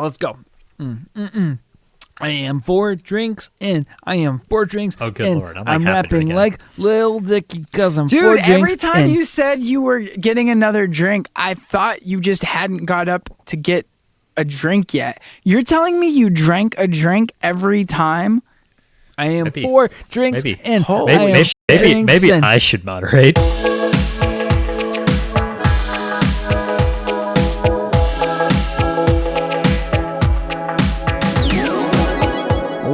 Let's go. I am 4 drinks in. I am 4 drinks in. Oh, good Lord. I'm rapping like Lil Dicky because I'm 4 Dude, drinks every time in. you said you were getting another drink, I thought you just hadn't got up to get a drink yet. You're telling me you drank a drink every time? I am 4 drinks in. Maybe I should moderate.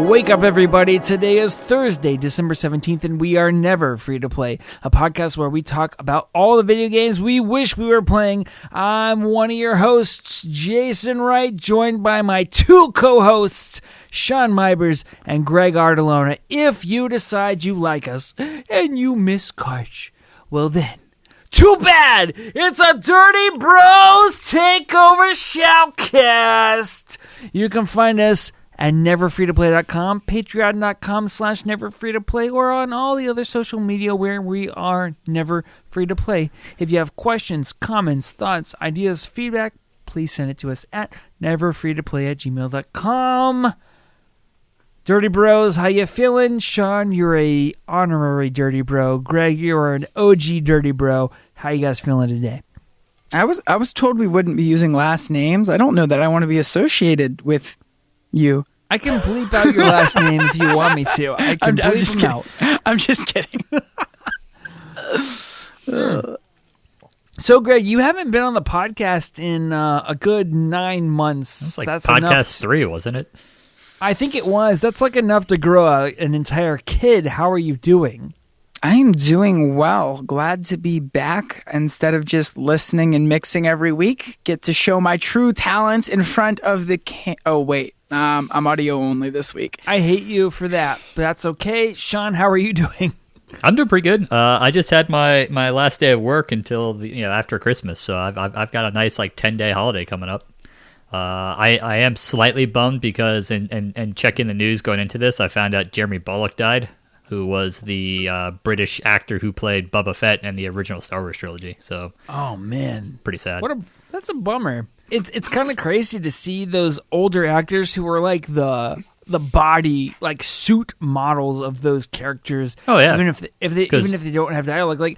Wake up, everybody. Today is Thursday, December 17th, and we are Never Free to Play, a podcast where we talk about all the video games we wish we were playing. I'm one of your hosts, Jason Wright, joined by my 2 co-hosts, Sean Mybers and Greg Artelona. If you decide you like us and you miss Karch, well then, too bad! It's a Dirty Bros Takeover Shoutcast! You can find us at neverfreetoplay.com, patreon.com/neverfreetoplay, or on all the other social media where we are never free to play. If you have questions, comments, thoughts, ideas, feedback, please send it to us at neverfreetoplay@gmail.com. Dirty Bros, how you feeling? Sean, you're a honorary Dirty Bro. Greg, you're an OG Dirty Bro. How you guys feeling today? I was told we wouldn't be using last names. I don't know that I want to be associated with you. I can bleep out your last name if you want me to. I can bleep them out. I'm just kidding. So, Greg, you haven't been on the podcast in a good 9 months. That's podcast 3, wasn't it? I think it was. That's like enough to grow an entire kid. How are you doing? I am doing well. Glad to be back instead of just listening and mixing every week. Get to show my true talents in front of the Oh, wait. I'm audio only this week. I hate you for that, but that's okay. Sean, how are you doing? I'm doing pretty good. I just had my last day of work until after Christmas, so I've got a nice 10-day holiday coming up. I am slightly bummed because in checking the news going into this, I found out Jeremy Bulloch died, who was the British actor who played Boba Fett in the original Star Wars trilogy. So, oh man, pretty sad. That's a bummer. It's kind of crazy to see those older actors who were like the body suit models of those characters. Oh yeah, even if they don't have dialogue,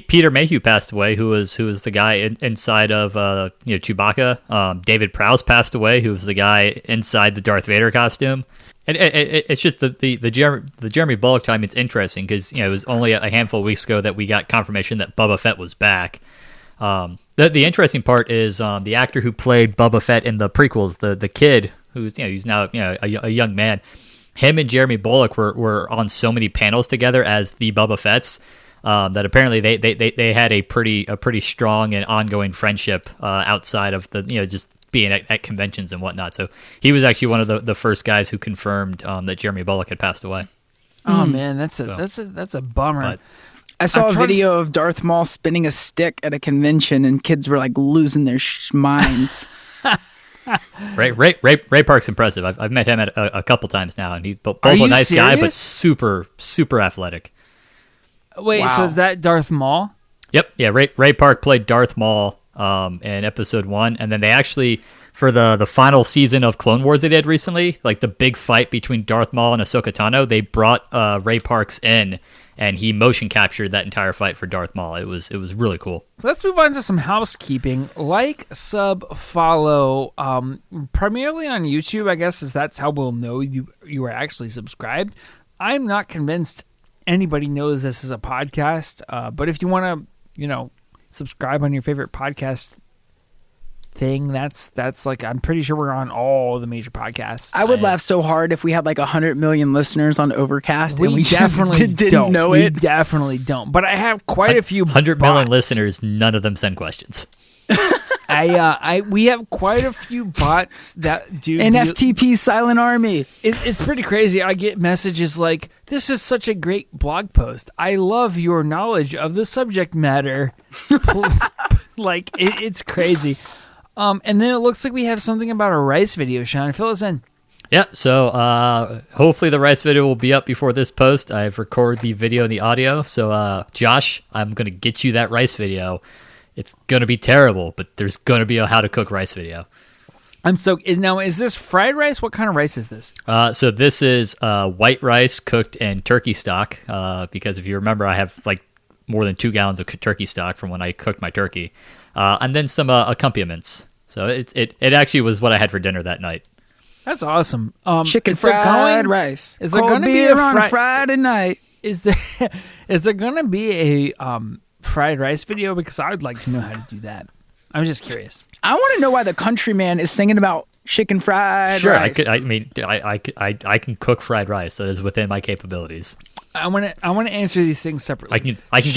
Peter Mayhew passed away, who was the guy inside of Chewbacca. David Prowse passed away, who was the guy inside the Darth Vader costume. And it's just the Jeremy Bulloch time. It's interesting because it was only a handful of weeks ago that we got confirmation that Boba Fett was back. The interesting part is the actor who played Boba Fett in the prequels, the kid who's now a young man. Him and Jeremy Bulloch were on so many panels together as the Boba Fetts that apparently they had a pretty strong and ongoing friendship outside of the just being at conventions and whatnot. So he was actually one of the first guys who confirmed that Jeremy Bulloch had passed away. Oh man, that's a bummer. But I saw a video of Darth Maul spinning a stick at a convention, and kids were losing their minds. Ray Park's impressive. I've met him a couple times now, and he's both a nice guy, but super athletic. Wait, wow. So is that Darth Maul? Yep. Yeah. Ray Park played Darth Maul in episode 1, and then they actually, for the final season of Clone Wars they did recently, the big fight between Darth Maul and Ahsoka Tano, they brought Ray Parks in, and he motion captured that entire fight for Darth Maul. It was really cool. Let's move on to some housekeeping. Sub, follow, primarily on YouTube, I guess, as that's how we'll know you are actually subscribed. I'm not convinced anybody knows this is a podcast, but if you want to, subscribe on your favorite podcast thing, that's I'm pretty sure we're on all the major podcasts. I would laugh so hard if we had 100 million listeners on Overcast and we definitely didn't know it. We definitely don't. But I have quite a few 100 million listeners, none of them send questions. We have quite a few bots that do NFTP Silent Army. It's pretty crazy. I get messages like, "This is such a great blog post. I love your knowledge of the subject matter." It's crazy. And then it looks like we have something about a Rice video. Sean, fill us in. Yeah, so hopefully the Rice video will be up before this post. I've recorded the video and the audio. So, Josh, I'm going to get you that Rice video. It's going to be terrible, but there's going to be a how to cook rice video. Is this fried rice? What kind of rice is this? So this is white rice cooked in turkey stock. Because if you remember, I have like more than 2 gallons of turkey stock from when I cooked my turkey, and then some accompaniments. So it actually was what I had for dinner that night. That's awesome. Chicken fried rice. Is there Cold going to be beer a on Friday night? Is there going to be a fried rice video? Because I would like to know how to do that. I'm just curious. I want to know why the countryman is singing about chicken fried Sure, rice. I can cook fried rice. That is within my capabilities. I want to answer these things separately. I can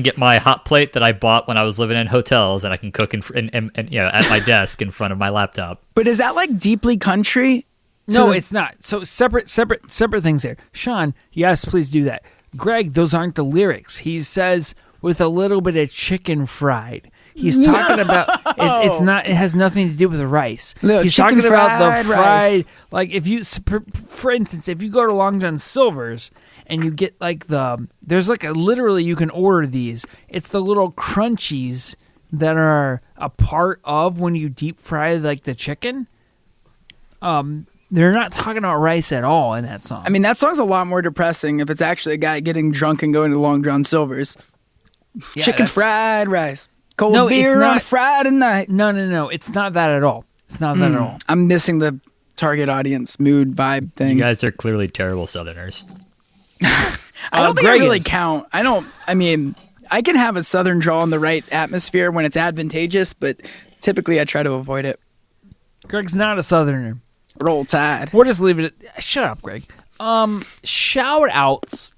get my hot plate that I bought when I was living in hotels, and I can cook at my desk in front of my laptop. But is that like deeply country? No, it's not. So separate things there. Sean, yes, please do that. Greg, those aren't the lyrics. He says with a little bit of chicken fried. He's talking about it's not. It has nothing to do with the rice. He's talking about the fried rice. Like if you, for instance, if you go to Long John Silver's and you get like there's like literally you can order these. It's the little crunchies that are a part of when you deep fry like the chicken. They're not talking about rice at all in that song. I mean, that song's a lot more depressing if it's actually a guy getting drunk and going to Long John Silver's. Yeah, chicken fried rice. Cold beer on Friday night. No. It's not that at all. It's not that at all. I'm missing the target audience mood vibe thing. You guys are clearly terrible Southerners. I don't think Greg I really is. count. I mean, I can have a Southern drawl in the right atmosphere when it's advantageous, but typically I try to avoid it. Greg's not a Southerner. Roll Tide. We'll just leave it at... Shut up, Greg. Shout outs.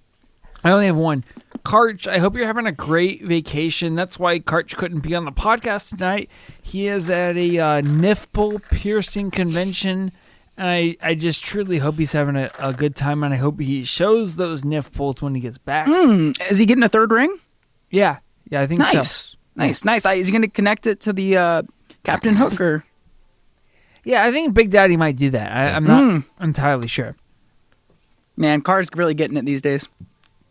I only have one. Karch, I hope you're having a great vacation. That's why Karch couldn't be on the podcast tonight. He is at a nipple piercing convention, and I just truly hope he's having a good time, and I hope he shows those nipples when he gets back. Is he getting a third ring? Yeah, I think so. Nice. Is he going to connect it to the Captain Hook or... Yeah, I think Big Daddy might do that. I'm not entirely sure. Man, Car's really getting it these days.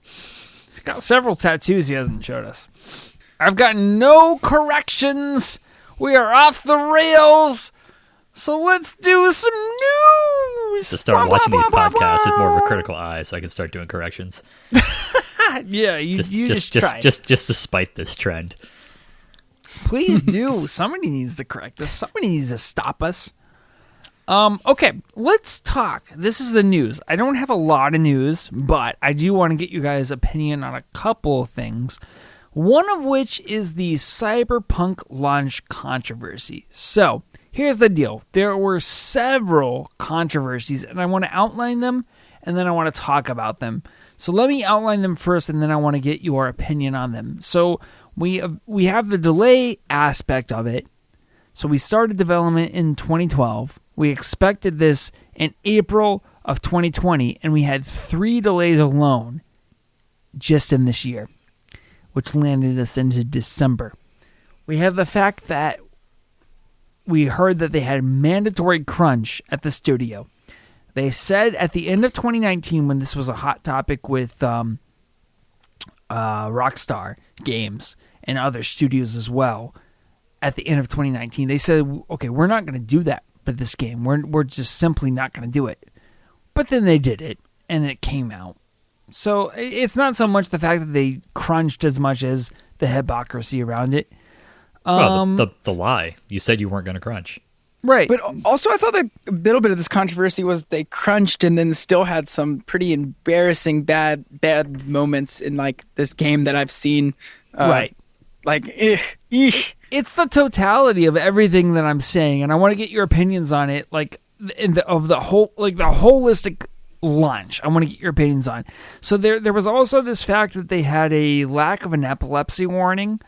He's got several tattoos he hasn't showed us. I've got no corrections. We are off the rails. So let's do some news. To start watching these podcasts with more of a critical eye, so I can start doing corrections. Yeah, you just try. Just to spite this trend. Please do. Somebody needs to correct us. Somebody needs to stop us. Okay, let's talk. This is the news. I don't have a lot of news, but I do want to get you guys' opinion on a couple of things. One of which is the Cyberpunk launch controversy. So, here's the deal. There were several controversies, and I want to outline them, and then I want to talk about them. So let me outline them first, and then I want to get your opinion on them. So we have the delay aspect of it. So we started development in 2012. We expected this in April of 2020, and we had 3 delays alone just in this year, which landed us into December. We have the fact that we heard that they had mandatory crunch at the studio. They said at the end of 2019, when this was a hot topic with Rockstar Games and other studios as well, at the end of 2019, they said, okay, we're not going to do that for this game. We're just simply not going to do it. But then they did it, and it came out. So it's not so much the fact that they crunched as much as the hypocrisy around it. Well, the lie. You said you weren't going to crunch. Right. But also I thought that a little bit of this controversy was they crunched and then still had some pretty embarrassing bad moments in like this game that I've seen. Right. Like, It's the totality of everything that I'm saying, and I want to get your opinions on it, like of the whole, like the holistic launch. I want to get your opinions on. So there was also this fact that they had a lack of an epilepsy warning,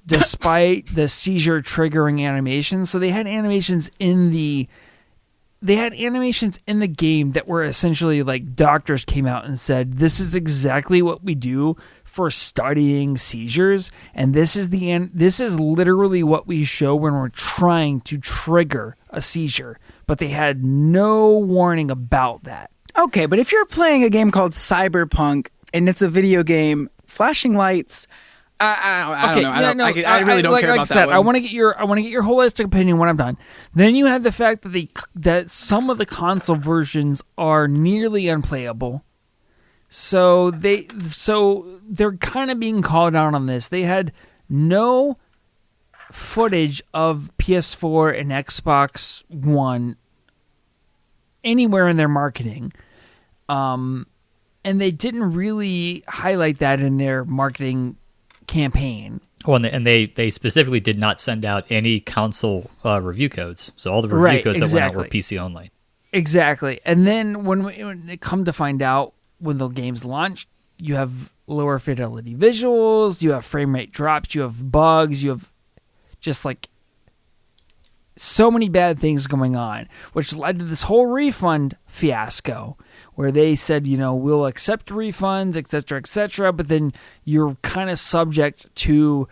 despite the seizure triggering animations. So they had animations in the game that were essentially like doctors came out and said, this is exactly what we do for studying seizures, and this is literally what we show when we're trying to trigger a seizure. But they had no warning about that. Okay, but if you're playing a game called Cyberpunk and it's a video game, flashing lights, I don't know. I really don't care about that one. I want to get your holistic opinion when I'm done. Then you had the fact that some of the console versions are nearly unplayable. So they're kind of being called out on this. They had no footage of PS4 and Xbox One anywhere in their marketing. And they didn't really highlight that in their marketing campaign. Well, and they specifically did not send out any console review codes. So all the review codes that went out were PC only. Exactly. And then when it come to find out, when the game's launched, you have lower fidelity visuals, you have frame rate drops, you have bugs, you have just like so many bad things going on, which led to this whole refund fiasco where they said, we'll accept refunds, etc., but then you're kind of subject to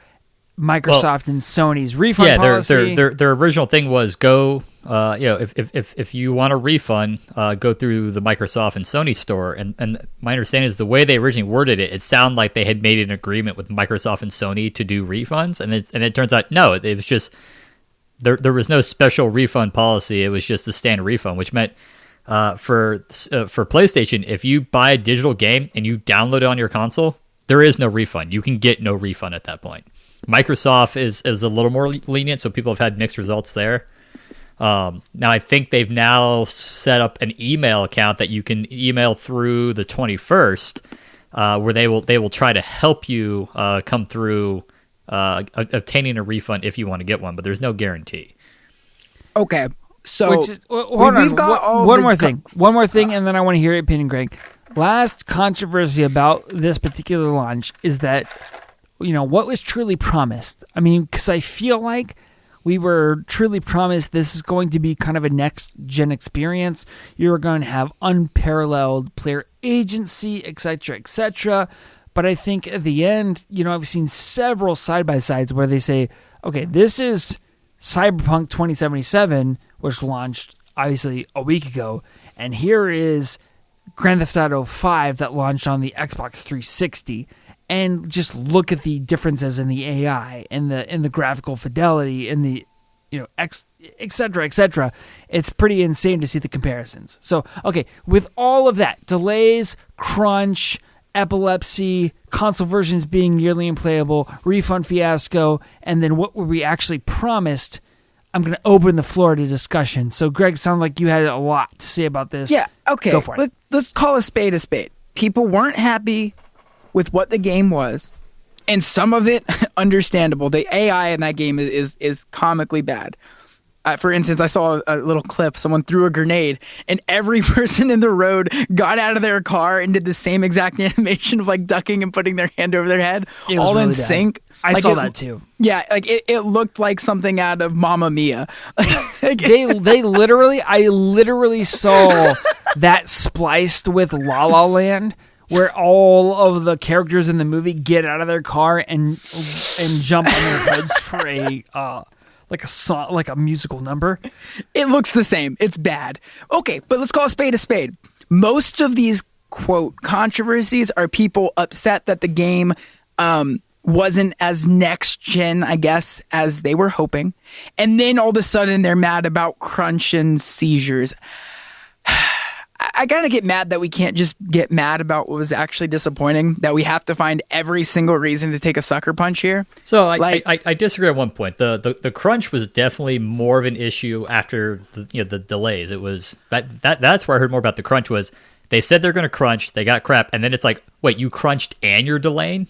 Microsoft and Sony's refund policy. Their original thing was go, if you want a refund, go through the Microsoft and Sony store. And my understanding is the way they originally worded it, it sounded like they had made an agreement with Microsoft and Sony to do refunds, and it turns out no, it was just there was no special refund policy. It was just a standard refund, which meant for PlayStation, if you buy a digital game and you download it on your console, there is no refund. You can get no refund at that point. Microsoft is a little more lenient, so people have had mixed results there. Now, I think they've now set up an email account that you can email through the 21st, where they will try to help you come through obtaining a refund if you want to get one, but there's no guarantee. Okay, so we've got one more thing, and then I want to hear your opinion, Greg. Last controversy about this particular launch is that what was truly promised. I mean, because I feel like we were truly promised this is going to be kind of a next-gen experience. You're going to have unparalleled player agency, etc. But I think at the end, I've seen several side-by-sides where they say, okay, this is Cyberpunk 2077, which launched, obviously, a week ago, and here is Grand Theft Auto 5 that launched on the Xbox 360. And just look at the differences in the AI and the graphical fidelity and the etc. It's pretty insane to see the comparisons. So, okay, with all of that, delays, crunch, epilepsy, console versions being nearly unplayable, refund fiasco, and then what were we actually promised, I'm going to open the floor to discussion. So, Greg, sounded like you had a lot to say about this. Yeah, okay. Go for it. Let's call a spade a spade. People weren't happy with what the game was, and some of it understandable. The AI in that game is comically bad. For instance, I saw a little clip. Someone threw a grenade, and every person in the road got out of their car and did the same exact animation of like ducking and putting their hand over their head, all really in sync. I saw that too. Yeah, like it looked like something out of Mamma Mia. I literally saw that spliced with La La Land, where all of the characters in the movie get out of their car and jump on their heads for a musical number. It looks the same. It's bad. Okay, but let's call a spade. Most of these quote controversies are people upset that the game wasn't as next gen, I guess, as they were hoping, and then all of a sudden they're mad about crunch and seizures. I gotta get mad that we can't just get mad about what was actually disappointing, that we have to find every single reason to take a sucker punch here. So I disagree at one point. The crunch was definitely more of an issue after the delays. It was that's where I heard more about the crunch was they said they're going to crunch, they got crap, and then it's like, wait, you crunched and you're delaying?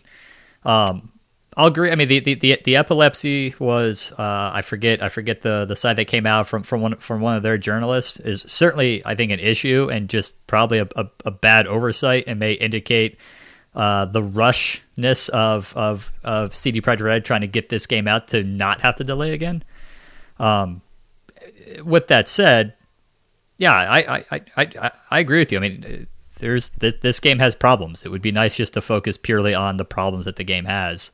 I'll agree. I mean, the epilepsy was I forget the side that came out from one of their journalists is certainly, I think, an issue and just probably a bad oversight and may indicate the rushness of CD Projekt Red trying to get this game out to not have to delay again. With that said, yeah, I agree with you. I mean, this game has problems. It would be nice just to focus purely on the problems that the game has.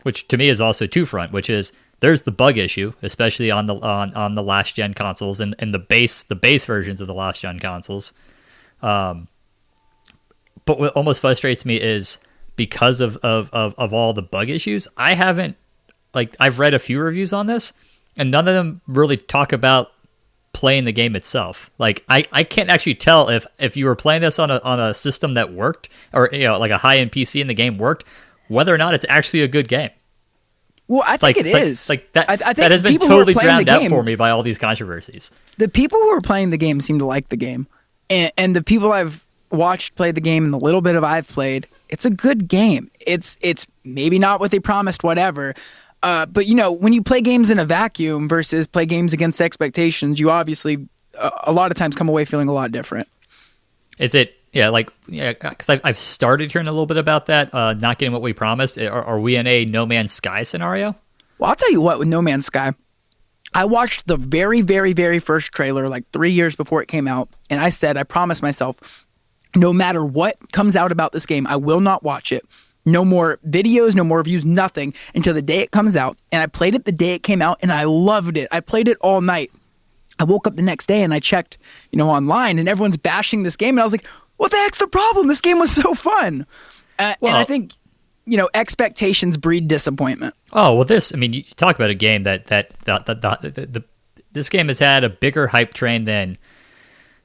Which to me is also two-front, which is there's the bug issue, especially on the last gen consoles and the base versions of the last gen consoles. But what almost frustrates me is because of all the bug issues. I haven't, like, I've read a few reviews on this, and none of them really talk about playing the game itself. Like, I can't actually tell if you were playing this on a system that worked, or like a high-end PC and the game worked, whether or not it's actually a good game. Well, I think it is. Like that. I think that has been totally drowned out for me by all these controversies. The people who are playing the game seem to like the game, and the people I've watched play the game and the little bit of I've played, it's a good game. It's maybe not what they promised, whatever. But when you play games in a vacuum versus play games against expectations, you obviously a lot of times come away feeling a lot different. Is it? Yeah, because I've started hearing a little bit about that, not getting what we promised. Are we in a No Man's Sky scenario? Well, I'll tell you what, with No Man's Sky, I watched the very, very, very first trailer like 3 years before it came out, and I said, I promised myself, no matter what comes out about this game, I will not watch it. No more videos, no more reviews, nothing until the day it comes out. And I played it the day it came out, and I loved it. I played it all night. I woke up the next day, and I checked, online, and everyone's bashing this game, and I was like, what the heck's the problem? This game was so fun. And I think, expectations breed disappointment. Oh, well, you talk about a game this game has had a bigger hype train than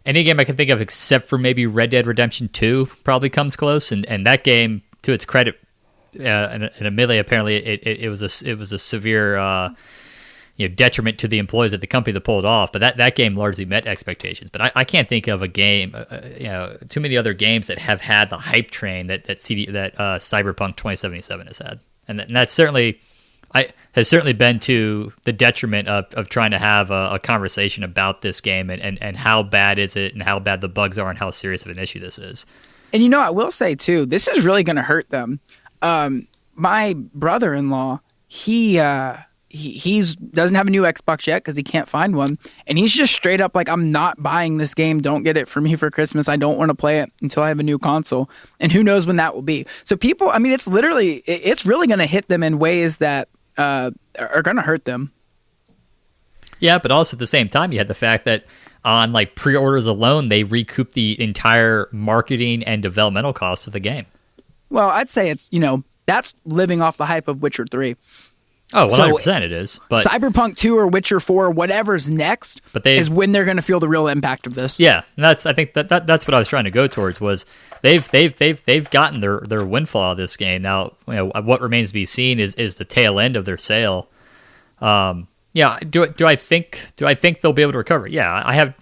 any game I can think of, except for maybe Red Dead Redemption 2 probably comes close. And that game, to its credit, and admittedly, apparently it was a severe detriment to the employees at the company that pulled it off. But that game largely met expectations. But I can't think of a game, too many other games that have had the hype train that Cyberpunk 2077 has had, and that's certainly been to the detriment of trying to have a conversation about this game and how bad is it and how bad the bugs are and how serious of an issue this is. And I will say too, this is really going to hurt them. My brother-in-law, he doesn't have a new Xbox yet because he can't find one, and he's just straight up like, I'm not buying this game. Don't get it for me for Christmas. I don't want to play it until I have a new console, and who knows when that will be. So people, it's really going to hit them in ways that are going to hurt them. Yeah, but also at the same time, you had the fact that on like pre-orders alone, they recouped the entire marketing and developmental costs of the game. Well, I'd say it's that's living off the hype of Witcher 3. Oh, 100% it is. But Cyberpunk 2 or Witcher 4, whatever's next, is when they're going to feel the real impact of this. Yeah, and I think that's what I was trying to go towards was they've gotten their windfall of this game. Now, what remains to be seen is the tail end of their sale. Yeah, do I think they'll be able to recover? Yeah, I have.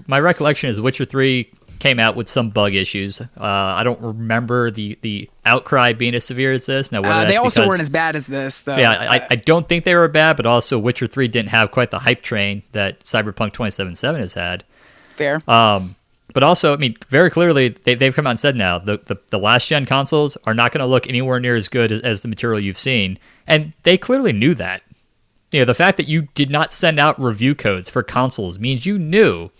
My recollection is Witcher 3 came out with some bug issues. I don't remember the outcry being as severe as this. Now, they also weren't as bad as this, though. Yeah, I don't think they were bad, but also Witcher 3 didn't have quite the hype train that Cyberpunk 2077 has had. Fair. But also, very clearly, they've come out and said now the last gen consoles are not going to look anywhere near as good as the material you've seen, and they clearly knew that. The fact that you did not send out review codes for consoles means you knew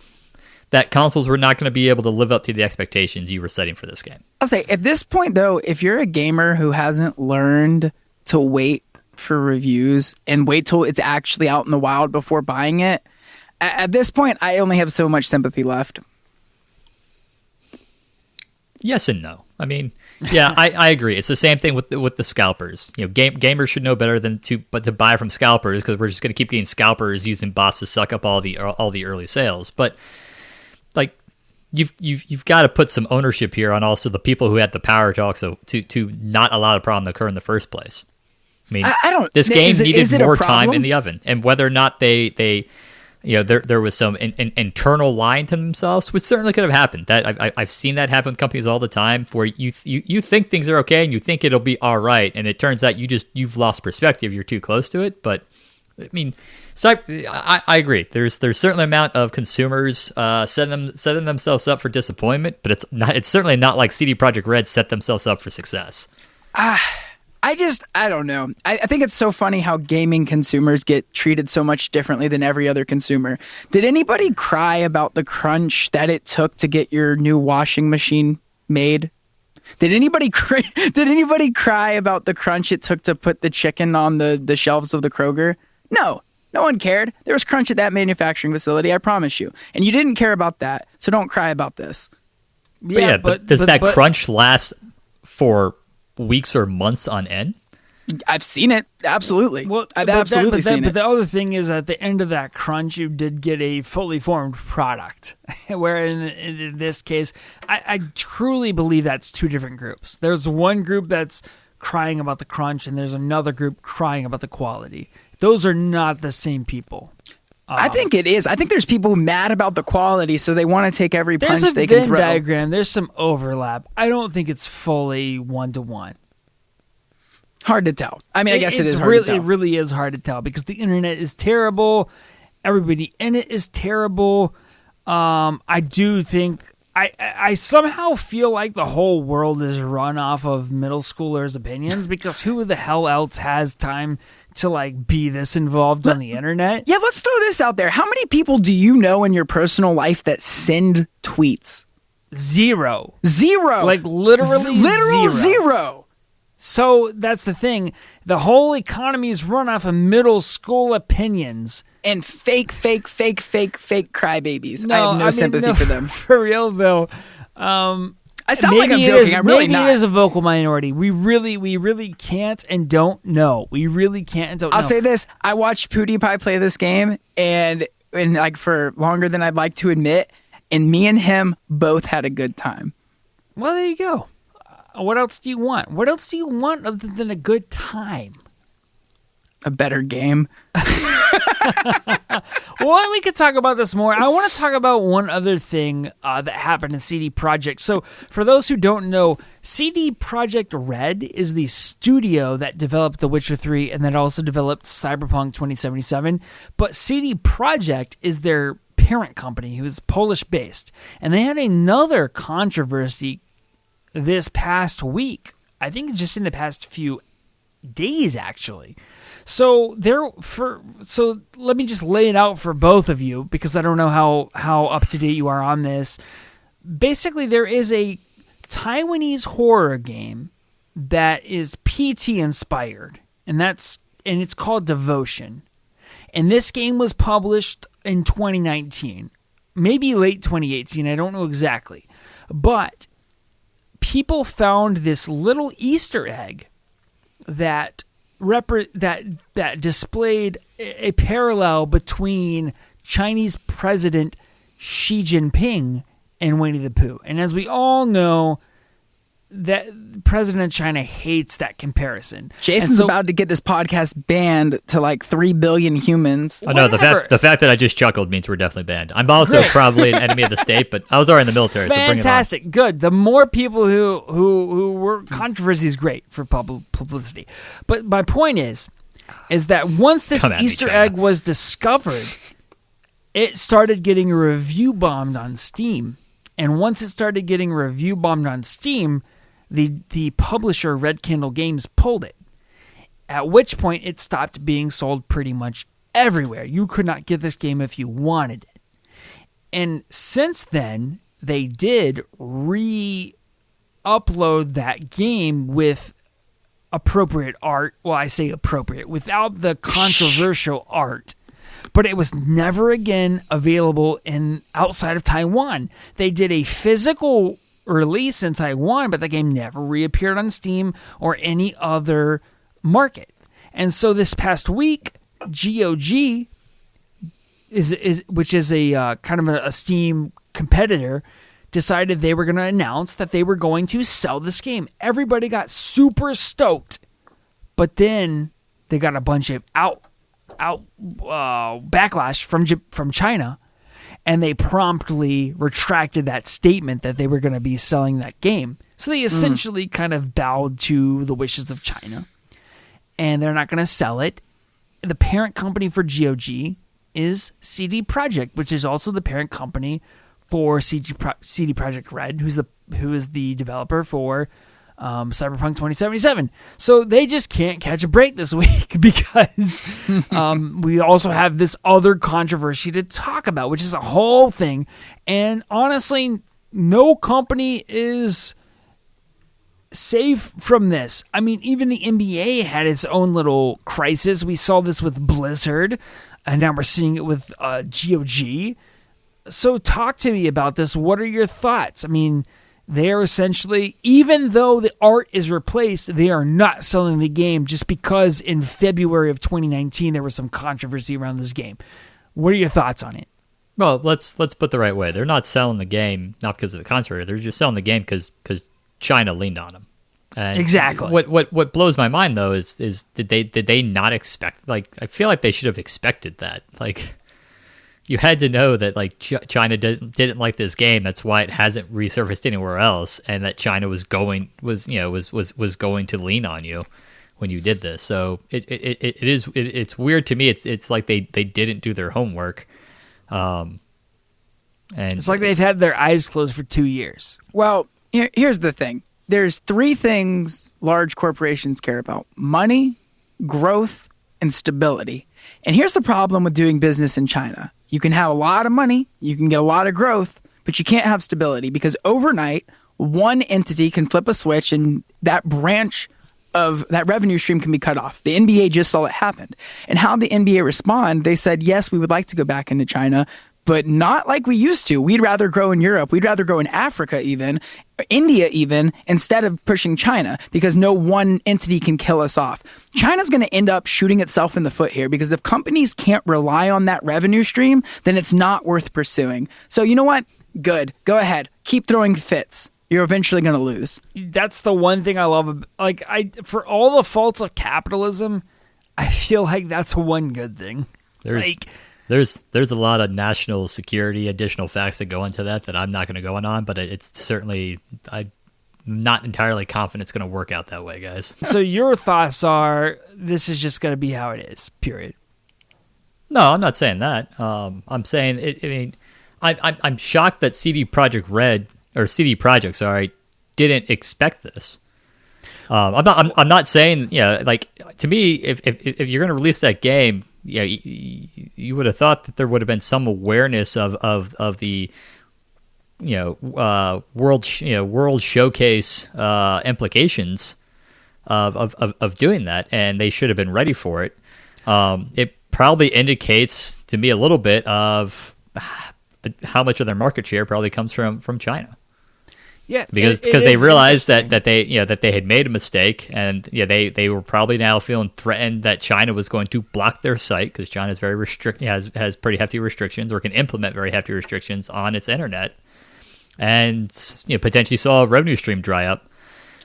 that consoles were not going to be able to live up to the expectations you were setting for this game. I'll say, at this point, though, if you're a gamer who hasn't learned to wait for reviews and wait till it's actually out in the wild before buying it, at this point, I only have so much sympathy left. Yes and no. Yeah, I agree. It's the same thing with the scalpers. Gamers should know better than to buy from scalpers, because we're just going to keep getting scalpers using bots to suck up all the early sales. But like, you've got to put some ownership here on also the people who had the power to not allow the problem to occur in the first place. I don't. This game needed more time in the oven, and whether or not they there was some internal lying to themselves, which certainly could have happened. That I've seen that happen with companies all the time, where you think things are okay and you think it'll be all right, and it turns out you've lost perspective. You're too close to it. But I agree. There's certainly an amount of consumers setting themselves up for disappointment, but it's certainly not like CD Projekt Red set themselves up for success. I don't know. I think it's so funny how gaming consumers get treated so much differently than every other consumer. Did anybody cry about the crunch that it took to get your new washing machine made? Did anybody cry about the crunch it took to put the chicken on the shelves of the Kroger? No one cared. There was crunch at that manufacturing facility, I promise you. And you didn't care about that, so don't cry about this. But does that crunch last for weeks or months on end. I've seen it. Absolutely. Well, I've absolutely seen it. But the other thing is, at the end of that crunch, you did get a fully formed product. Where in this case, I truly believe that's two different groups. There's one group that's crying about the crunch, and there's another group crying about the quality. Those are not the same people. I think it is. I think there's people mad about the quality, so they want to take every punch they can throw. There's a Venn diagram. There's some overlap. I don't think it's fully one-to-one. Hard to tell. I mean, I guess it is hard to tell. It really is hard to tell because the internet is terrible. Everybody in it is terrible. I do think I somehow feel like the whole world is run off of middle schoolers' opinions because who the hell else has time to like be this involved on the internet? Yeah, let's throw this out there. How many people do you know in your personal life that send tweets? Zero. Like literal zero. So that's the thing. The whole economy is run off of middle school opinions. And fake crybabies. I have no sympathy for them. For real, though. I sound like I'm joking. I'm really not. Maybe it is a vocal minority. We really can't and don't know. We really can't and don't know. I'll say this. I watched PewDiePie play this game and like for longer than I'd like to admit, and me and him both had a good time. Well, there you go. What else do you want? What else do you want other than a good time? A better game. Well, we could talk about this more. I want to talk about one other thing that happened in CD Projekt. So, for those who don't know, CD Projekt Red is the studio that developed The Witcher 3 and that also developed Cyberpunk 2077. But CD Projekt is their parent company, who is Polish-based. And they had another controversy this past week. I think just in the past few days, actually. So let me just lay it out for both of you because I don't know how up to date you are on this. Basically, there is a Taiwanese horror game that is PT inspired, and it's called Devotion. And this game was published in 2019, maybe late 2018. I don't know exactly, but people found this little Easter egg that displayed a parallel between Chinese President Xi Jinping and Winnie the Pooh. And as we all know, that President of China hates that comparison. Jason's about to get this podcast banned to like 3 billion humans. Oh no, the fact that I just chuckled means we're definitely banned. I'm also probably an enemy of the state, but I was already in the military, so bring it on. Fantastic, good. The more people who were controversy is great for publicity. But my point is that once this Easter egg was discovered, it started getting review bombed on Steam. And once it started getting review bombed on Steam, the publisher, Red Candle Games, pulled it. At which point, it stopped being sold pretty much everywhere. You could not get this game if you wanted it. And since then, they did re-upload that game with appropriate art. Well, I say appropriate, without the controversial art. But it was never again available outside of Taiwan. They did a physical release in Taiwan, but the game never reappeared on Steam or any other market. And so this past week, GOG, which is a kind of a Steam competitor, decided they were going to announce that they were going to sell this game. Everybody got super stoked, but then they got a bunch of backlash from China, and they promptly retracted that statement that they were going to be selling that game. So they essentially kind of bowed to the wishes of China, and they're not going to sell it. The parent company for GOG is CD Projekt, which is also the parent company for CD Projekt Red, who is the developer for Cyberpunk 2077. So they just can't catch a break this week because we also have this other controversy to talk about, which is a whole thing. And honestly, no company is safe from this. I mean, even the NBA had its own little crisis. We saw this with Blizzard, and now we're seeing it with GOG. So talk to me about this. What are your thoughts? I mean, they are essentially, even though the art is replaced, they are not selling the game just because in February of 2019 there was some controversy around this game. What are your thoughts on it? Well, let's put the right way. They're not selling the game not because of the controversy. They're just selling the game because China leaned on them. And exactly. What blows my mind though is did they not expect? Like, I feel like they should have expected that. Like, you had to know that like China didn't like this game. That's why it hasn't resurfaced anywhere else, and that China was going to lean on you when you did this. So it's weird to me. It's like they didn't do their homework. And it's like they've had their eyes closed for 2 years. Well, here's the thing. There's 3 things large corporations care about: money, growth, and stability. And here's the problem with doing business in China. You can have a lot of money, you can get a lot of growth, but you can't have stability because overnight, one entity can flip a switch and that branch of that revenue stream can be cut off. The NBA just saw it happen. And how the NBA respond, they said, yes, we would like to go back into China, but not like we used to. We'd rather grow in Europe. We'd rather grow in Africa even, India even, instead of pushing China because no one entity can kill us off. China's going to end up shooting itself in the foot here because if companies can't rely on that revenue stream, then it's not worth pursuing. So you know what? Good. Go ahead. Keep throwing fits. You're eventually going to lose. That's the one thing I love. Like, for all the faults of capitalism, I feel like that's one good thing. There's a lot of national security additional facts that go into that I'm not going to go on, but it's certainly, I'm not entirely confident it's going to work out that way, guys. So your thoughts are this is just going to be how it is, period. No, I'm not saying that. I'm saying I'm shocked that CD Projekt, sorry, didn't expect this. I'm not saying, like, to me, if you're going to release that game, you would have thought that there would have been some awareness of the world showcase implications of doing that, and they should have been ready for it. It probably indicates to me a little bit of how much of their market share probably comes from China. Yeah, because they realized that they had made a mistake, and they were probably now feeling threatened that China was going to block their site because China is very has pretty hefty restrictions, or can implement very hefty restrictions on its internet, and potentially saw a revenue stream dry up.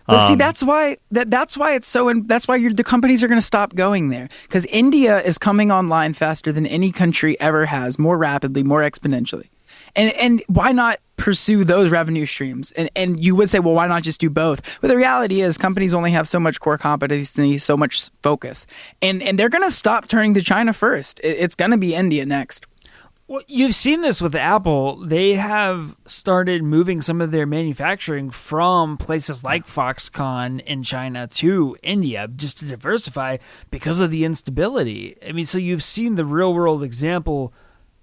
But see, that's why it's so, and that's why the companies are going to stop going there because India is coming online faster than any country ever has, more rapidly, more exponentially. And why not pursue those revenue streams? And you would say, well, why not just do both? But the reality is companies only have so much core competency, so much focus. And they're going to stop turning to China first. It's going to be India next. Well, you've seen this with Apple. They have started moving some of their manufacturing from places like Foxconn in China to India just to diversify because of the instability. I mean, so you've seen the real-world example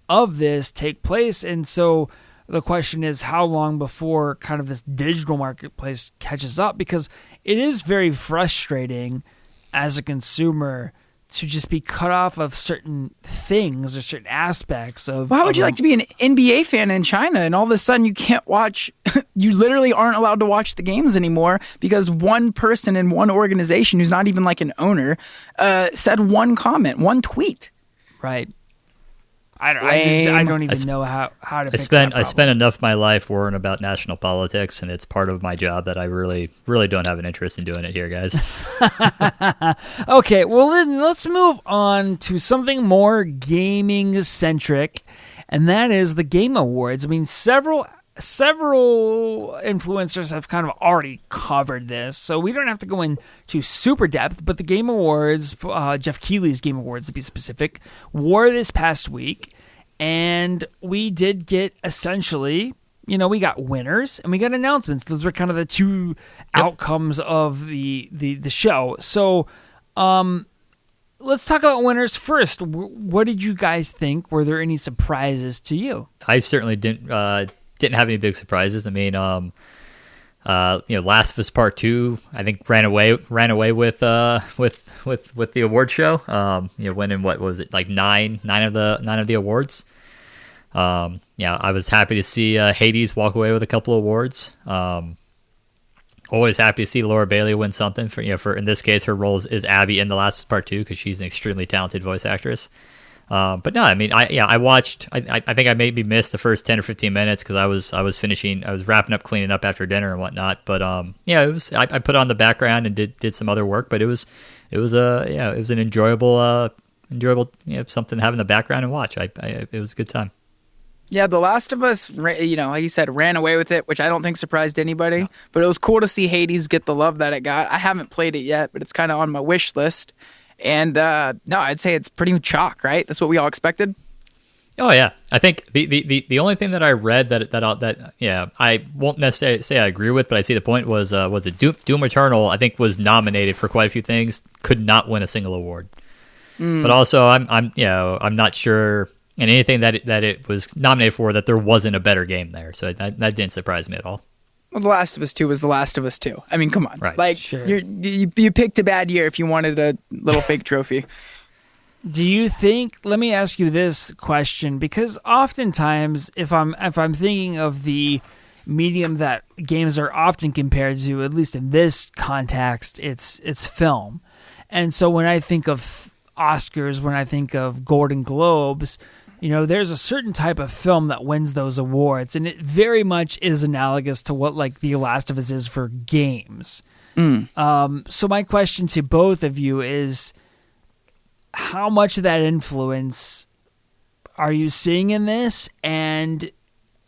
of this take place, and so the question is how long before kind of this digital marketplace catches up, because it is very frustrating as a consumer to just be cut off of certain things or certain aspects of... Well, how would you like to be an NBA fan in China and all of a sudden you can't watch... you literally aren't allowed to watch the games anymore because one person in one organization who's not even like an owner said one comment, one tweet. Right. I don't even know how to fix that problem. I spent enough of my life worrying about national politics, and it's part of my job that I really, really don't have an interest in doing it here, guys. Okay, well then let's move on to something more gaming-centric, and that is the Game Awards. I mean, several influencers have kind of already covered this, so we don't have to go into super depth, but the Game Awards, Jeff Keighley's Game Awards to be specific, were this past week, and we did get essentially, we got winners and we got announcements. Those were kind of the two outcomes of the show. So let's talk about winners first. What did you guys think? Were there any surprises to you? I certainly didn't have any big surprises. I mean, Last of Us Part 2, I think ran away with the award show. Winning, what was it, like nine of the awards. Yeah, I was happy to see Hades walk away with a couple of awards. Always happy to see Laura Bailey win something for in this case her role is Abby in The Last of Us Part 2 because she's an extremely talented voice actress. But no, I mean, I watched. I think I maybe missed the first 10 or 15 minutes because I was wrapping up, cleaning up after dinner and whatnot. But yeah, it was. I put on the background and did some other work, but it was an enjoyable something to have in the background and watch. It was a good time. Yeah, The Last of Us, like you said, ran away with it, which I don't think surprised anybody. No. But it was cool to see Hades get the love that it got. I haven't played it yet, but it's kind of on my wish list. And no, I'd say it's pretty chalk, right? That's what we all expected. Oh yeah, I think the only thing that I read that I won't necessarily say I agree with, but I see the point was it Doom Eternal. I think was nominated for quite a few things, could not win a single award. But also I'm not sure. And anything that it was nominated for, that there wasn't a better game there. So that didn't surprise me at all. Well, The Last of Us 2 was The Last of Us 2. I mean, come on. Right. Like, sure. you picked a bad year if you wanted a little fake trophy. Do you think, let me ask you this question, because oftentimes if I'm thinking of the medium that games are often compared to, at least in this context, it's film. And so when I think of Oscars, when I think of Golden Globes, there's a certain type of film that wins those awards, and it very much is analogous to what like The Last of Us is for games. So my question to both of you is, how much of that influence are you seeing in this, and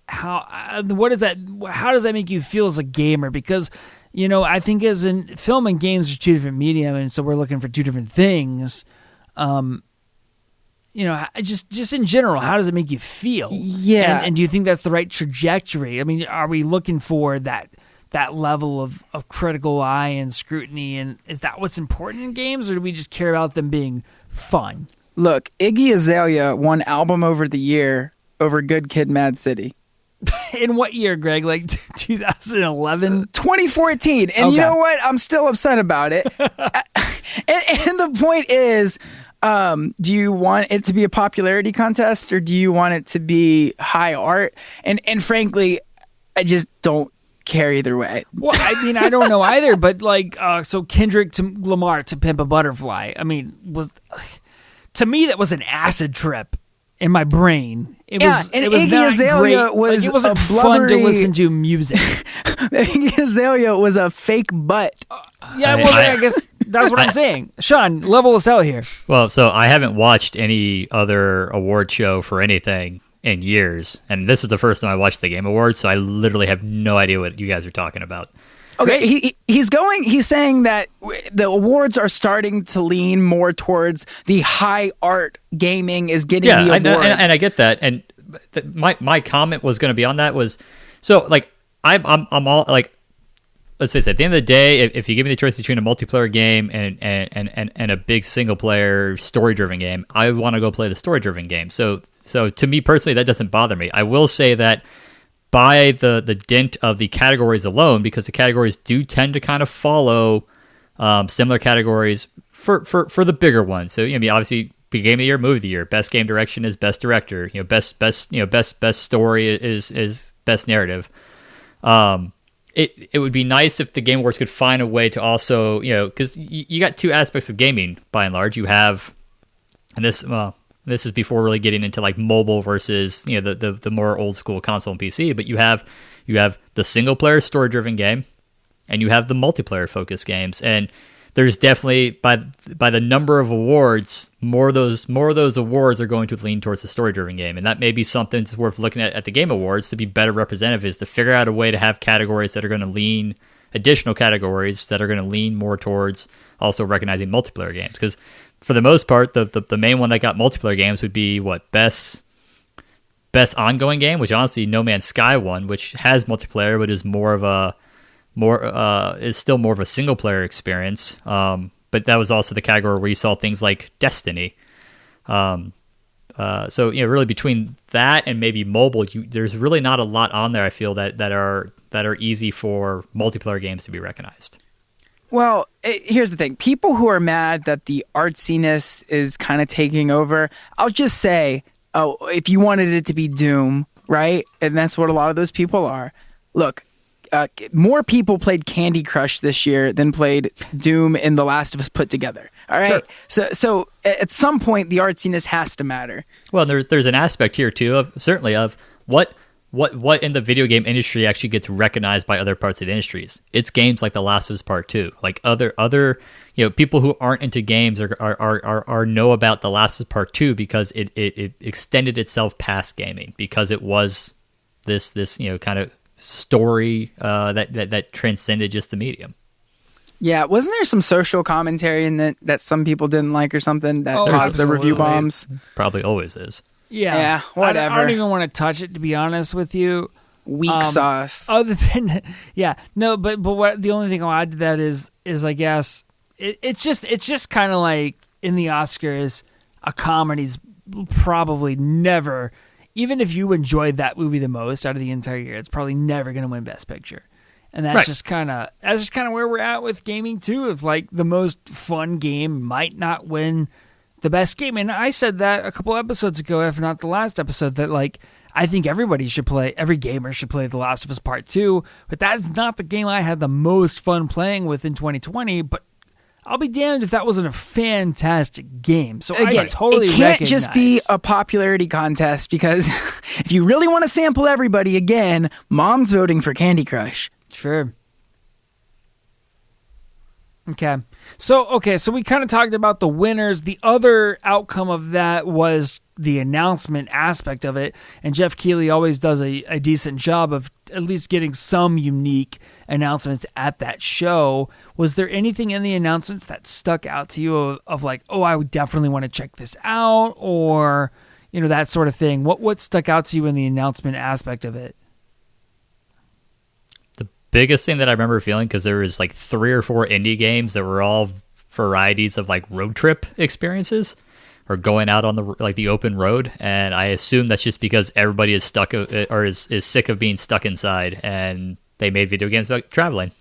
how does that make you feel as a gamer? Because I think as in film and games are two different medium, and so we're looking for two different things. Just in general, how does it make you feel? Yeah. And do you think that's the right trajectory? I mean, are we looking for that level of critical eye and scrutiny, and is that what's important in games, or do we just care about them being fun? Look, Iggy Azalea won Album Over the Year over Good Kid, Mad City. In what year, Greg? Like 2011? 2014. And You know what? I'm still upset about it. and the point is, do you want it to be a popularity contest, or do you want it to be high art? And frankly, I just don't care either way. Well, I mean, I don't know either, but like, so Kendrick Lamar to Pimp a Butterfly, I mean, to me, that was an acid trip in my brain. It was Iggy Azalea was it wasn't fun to listen to music. Iggy Azalea was a fake butt. I guess that's what I'm saying. Sean, level us out here. Well, so I haven't watched any other award show for anything in years, and this was the first time I watched the Game Awards, so I literally have no idea what you guys are talking about. Okay, he's saying that the awards are starting to lean more towards the high art gaming is getting the awards. And I get that. And my comment was going to be on that was, so like I'm all like, let's face it, at the end of the day, if you give me the choice between a multiplayer game and a big single player story driven game, I want to go play the story driven game. So to me personally, that doesn't bother me. I will say that by the dint of the categories alone, because the categories do tend to kind of follow similar categories for the bigger ones. So obviously, Game of the Year, Movie of the Year, Best Game Direction is Best Director. Best Story is Best Narrative. It would be nice if the Game Awards could find a way to also because you got two aspects of gaming by and large. You have, and this is before really getting into like mobile versus the more old school console and PC. But you have the single player story driven game, and you have the multiplayer focused games. And there's definitely by the number of awards, more of those awards are going to lean towards the story driven game. And that may be something that's worth looking at the Game Awards to be better representative, is to figure out a way to have categories that are going to lean, additional categories that are going to lean more towards also recognizing multiplayer games. Because for the most part, the main one that got multiplayer games would be best ongoing game, which honestly No Man's Sky won, which has multiplayer but is still more of a single player experience. But that was also the category where you saw things like Destiny. So really between that and maybe mobile, there's really not a lot on there. I feel that are easy for multiplayer games to be recognized. Well, here's the thing. People who are mad that the artsiness is kind of taking over, I'll just say, oh, if you wanted it to be Doom, right? And that's what a lot of those people are. Look, more people played Candy Crush this year than played Doom and The Last of Us put together. All right. Sure. So at some point, the artsiness has to matter. Well, there's an aspect here too of what in the video game industry actually gets recognized by other parts of the industries. It's games like The Last of Us Part 2, like other people who aren't into games are know about The Last of Us Part 2 because it extended itself past gaming, because it was this kind of story that transcended just the medium. Yeah, wasn't there some social commentary in that some people didn't like or something that caused the review bombs? Probably always is. Yeah, whatever. I don't even want to touch it, to be honest with you. Weak sauce. Other than, but what the only thing I'll add to that is I guess it's just kind of like in the Oscars, a comedy's probably never, even if you enjoyed that movie the most out of the entire year, it's probably never going to win Best Picture. And that's just kind of where we're at with gaming too. If like the most fun game might not win the best game, and I said that a couple episodes ago, if not the last episode, that like I think every gamer should play The Last of Us Part 2. But that's not the game I had the most fun playing with in 2020. But I'll be damned if that wasn't a fantastic game. So again, I totally it can't just be a popularity contest, because if you really want to sample everybody again, Mom's voting for Candy Crush. Sure. Okay. So we kind of talked about the winners. The other outcome of that was the announcement aspect of it. And Jeff Keighley always does a decent job of at least getting some unique announcements at that show. Was there anything in the announcements that stuck out to you of like, oh, I would definitely want to check this out, or, that sort of thing? What stuck out to you in the announcement aspect of it? Biggest thing that I remember feeling, because there was like 3 or 4 indie games that were all varieties of like road trip experiences or going out on the open road, and I assume that's just because everybody is stuck or is sick of being stuck inside, and they made video games about traveling.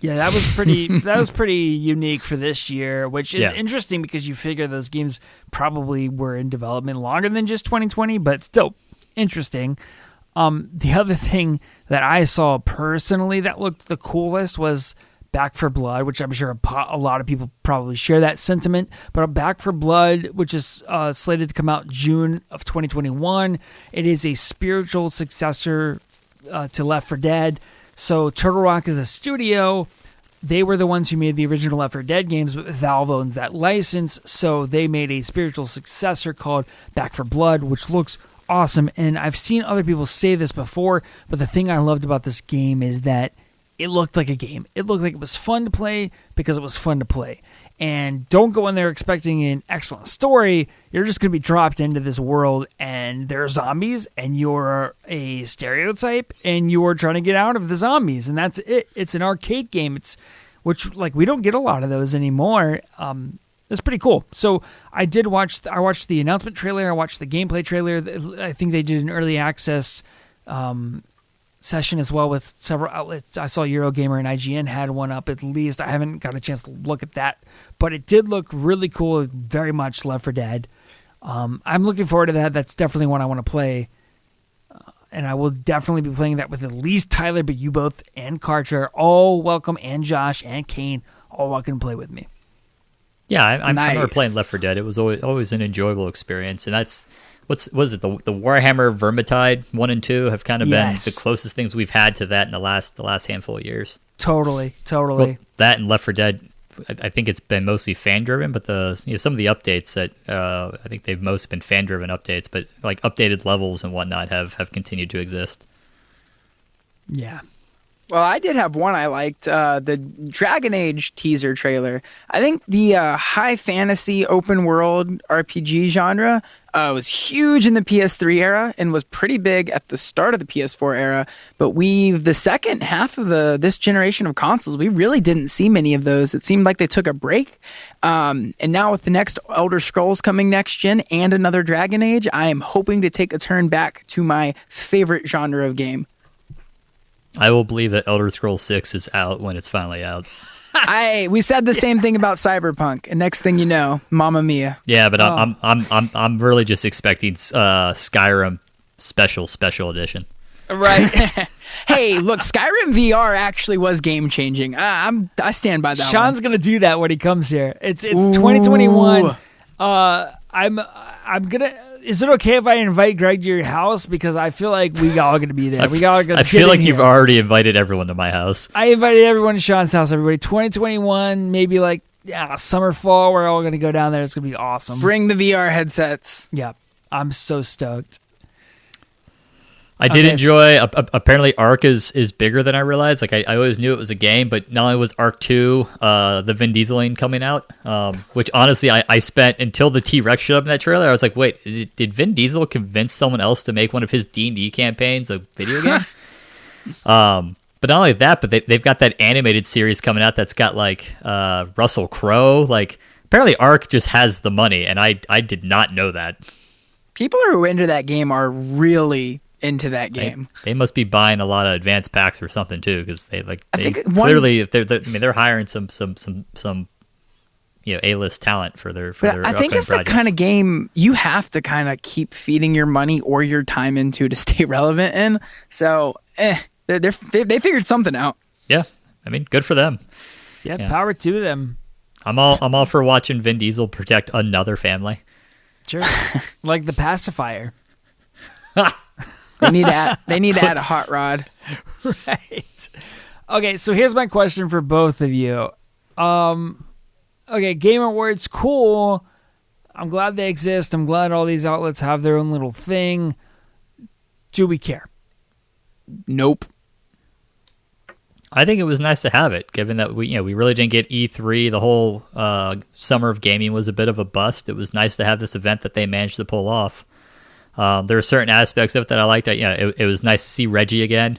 Yeah, that was pretty unique for this year, which is interesting because you figure those games probably were in development longer than just 2020, but still interesting. The other thing that I saw personally that looked the coolest was Back 4 Blood, which I'm sure a lot of people probably share that sentiment. But Back 4 Blood, which is slated to come out June of 2021, it is a spiritual successor to Left 4 Dead. So Turtle Rock is a studio. They were the ones who made the original Left 4 Dead games, but Valve owns that license. So they made a spiritual successor called Back 4 Blood, which looks awesome. And I've seen other people say this before, but the thing I loved about this game is that it looked like a game. It looked like it was fun to play because it was fun to play. And don't go in there expecting an excellent story. You're just going to be dropped into this world, and there are zombies, and you're a stereotype, and you're trying to get out of the zombies, and that's it. It's an arcade game. Which we don't get a lot of those anymore. It's pretty cool. So I watched the announcement trailer. I watched the gameplay trailer. I think they did an early access session as well with several outlets. I saw Eurogamer and IGN had one up at least. I haven't got a chance to look at that, but it did look really cool. Very much Left 4 Dead. I'm looking forward to that. That's definitely one I want to play. And I will definitely be playing that with at least Tyler, but you both and Karcher all welcome, and Josh and Kane all welcome to play with me. Yeah, I Nice. remember playing Left 4 Dead. It was always an enjoyable experience, and that's was it the Warhammer Vermintide 1 and 2 have kind of been the closest things we've had to that in the last handful of years. Totally. Well, that and Left 4 Dead, I think it's been mostly fan driven, but some of the updates that I think they've mostly been fan driven updates, but like updated levels and whatnot have continued to exist. Yeah. Well, I did have one I liked, the Dragon Age teaser trailer. I think the high fantasy open world RPG genre was huge in the PS3 era and was pretty big at the start of the PS4 era. But the second half of this generation of consoles, we really didn't see many of those. It seemed like they took a break. And now with the next Elder Scrolls coming next gen and another Dragon Age, I am hoping to take a turn back to my favorite genre of game. I will believe that Elder Scrolls 6 is out when it's finally out. We said the same thing about Cyberpunk, and next thing you know, Mamma Mia. Yeah, but I'm really just expecting Skyrim special edition. Right. Hey, look, Skyrim VR actually was game changing. I stand by that. Sean's gonna do that when he comes here. It's 2021. I'm gonna. Is it okay if I invite Greg to your house, because I feel like we all gonna be there. I feel like you've already invited everyone to my house. I invited everyone to Sean's house. Everybody, 2021, maybe like summer, fall. We're all gonna go down there. It's gonna be awesome. Bring the VR headsets. Yeah, I'm so stoked. I did enjoy. Apparently, Ark is bigger than I realized. Like I always knew it was a game, but not only was Ark 2, the Vin Dieseling coming out, which honestly I spent until the T-Rex showed up in that trailer. I was like, wait, did Vin Diesel convince someone else to make one of his D&D campaigns a video game? But not only that, but they've got that animated series coming out that's got like Russell Crowe. Like apparently, Ark just has the money, and I did not know that. People who are into that game are really into that game. They must be buying a lot of advanced packs or something too, because clearly they're hiring some A-list talent for their. I think it's the kind of game you have to kind of keep feeding your money or your time into to stay relevant in. So they figured something out. Yeah, I mean, good for them. Yeah, power to them. I'm all for watching Vin Diesel protect another family. Sure, like the pacifier. They need to add a hot rod. Right. Okay, so here's my question for both of you. Okay, Game Awards, cool. I'm glad they exist. I'm glad all these outlets have their own little thing. Do we care? Nope. I think it was nice to have it, given that we really didn't get E3. The whole summer of gaming was a bit of a bust. It was nice to have this event that they managed to pull off. There were certain aspects of it that I liked. It was nice to see Reggie again.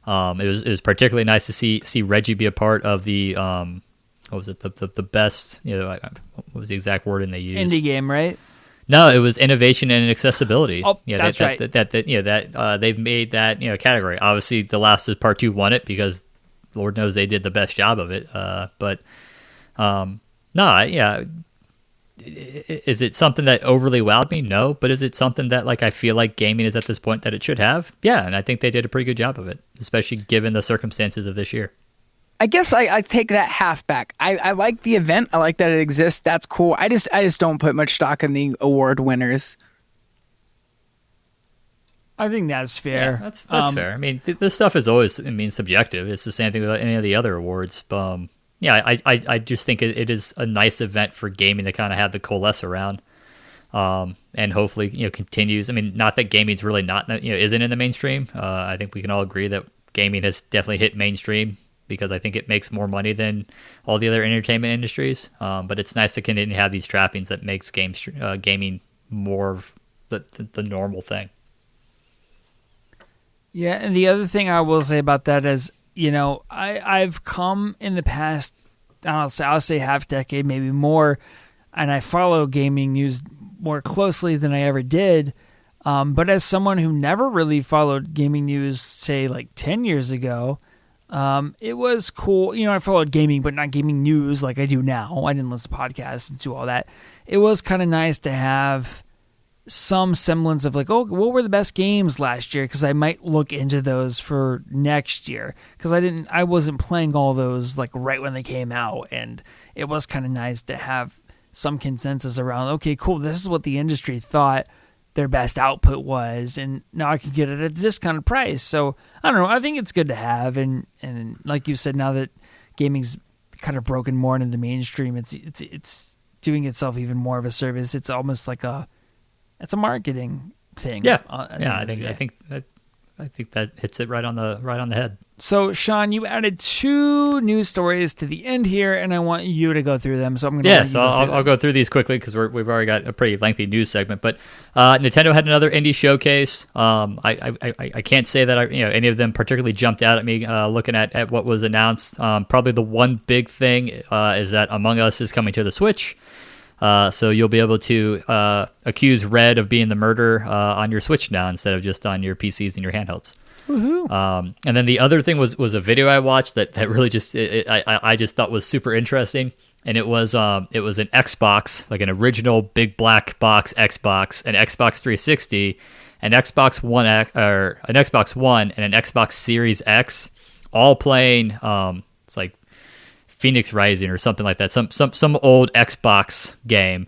It was particularly nice to see Reggie be a part of the what was it, the best, what was the exact wording they used? Indie game, right? No, it was innovation and accessibility. Oh, that's right. That they've made that category. Obviously, The Last of Us Part 2 won it because Lord knows they did the best job of it. Is it something that overly wowed me? No, but is it something that I feel like gaming is at this point that it should have? Yeah, and I think they did a pretty good job of it, especially given the circumstances of this year. I guess I take that half back. I like the event. I like that it exists. That's cool. I just don't put much stock in the award winners. I think that's fair. Yeah, that's fair. I mean, this stuff is always subjective. It's the same thing with any of the other awards. I just think it is a nice event for gaming to kind of have the coalesce around, and hopefully continues. I mean, not that gaming's really not isn't in the mainstream. I think we can all agree that gaming has definitely hit mainstream because I think it makes more money than all the other entertainment industries. But it's nice to continue to have these trappings that makes gaming more of the normal thing. Yeah, and the other thing I will say about that is, I've come in the past, I'll say half decade, maybe more, and I follow gaming news more closely than I ever did. But as someone who never really followed gaming news, say 10 years ago, it was cool. I followed gaming, but not gaming news like I do now. I didn't listen to podcasts and do all that. It was kind of nice to have some semblance of what were the best games last year, because I might look into those for next year, because I wasn't playing all those right when they came out, and it was kind of nice to have some consensus around, okay, cool, this is what the industry thought their best output was, and now I can get it at a discounted price. So I don't know, I think it's good to have, and like you said, now that gaming's kind of broken more into the mainstream, it's doing itself even more of a service. It's almost like it's a marketing thing. Yeah, I think that hits it right on the head. So, Sean, you added 2 news stories to the end here, and I want you to go through them. So I'm going to I'll go through these quickly because we've already got a pretty lengthy news segment. But Nintendo had another indie showcase. I can't say that any of them particularly jumped out at me looking at what was announced. Probably the one big thing is that Among Us is coming to the Switch. So you'll be able to accuse Red of being the murderer on your Switch now instead of just on your PCs and your handhelds. Woohoo. And then the other thing was a video I watched that really just I just thought was super interesting, and it was an Xbox, like an original big black box Xbox, an Xbox 360, an Xbox One or an Xbox One, and an Xbox Series X, all playing it's like Phoenix Rising or something like that, some old Xbox game.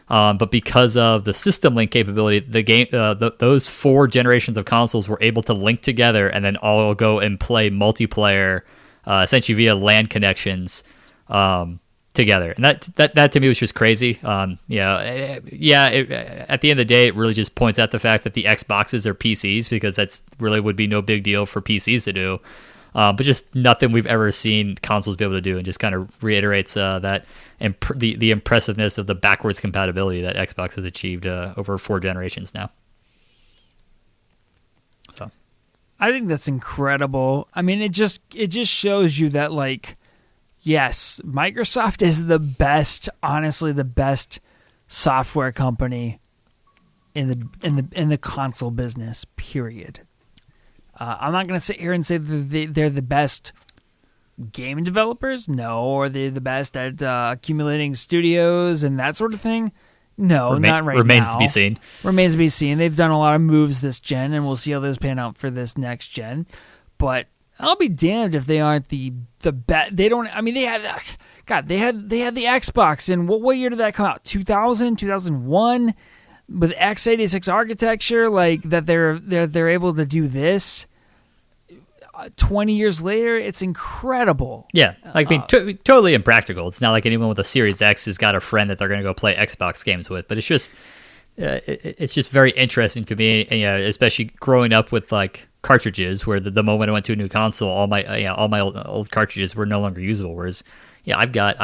But because of the system link capability, the game, those 4 generations of consoles were able to link together and then all go and play multiplayer, essentially via LAN connections, together. And that to me was just crazy. At the end of the day, it really just points out the fact that the Xboxes are PCs, because that's really would be no big deal for PCs to do. But just nothing we've ever seen consoles be able to do, and just kind of reiterates that the impressiveness of the backwards compatibility that Xbox has achieved over 4 generations now. So, I think that's incredible. I mean, it just shows you that, like, yes, Microsoft is the best, honestly, the best software company in the console business. Period. I'm not going to sit here and say that they're the best game developers. No. Or they're the best at accumulating studios and that sort of thing. No, not right now. Remains to be seen. Remains to be seen. They've done a lot of moves this gen, and we'll see how those pan out for this next gen. But I'll be damned if they aren't the best. They don't. I mean, they had. God, they had the Xbox. And what year did that come out? 2000, 2001. With x86 architecture, like that, they're able to do this. 20 years later, it's incredible. Yeah, like, I mean, totally impractical. It's not like anyone with a Series X has got a friend that they're going to go play Xbox games with. But it's just very interesting to me, and, especially growing up with like cartridges, where the moment I went to a new console, all my old cartridges were no longer usable. Whereas, I've got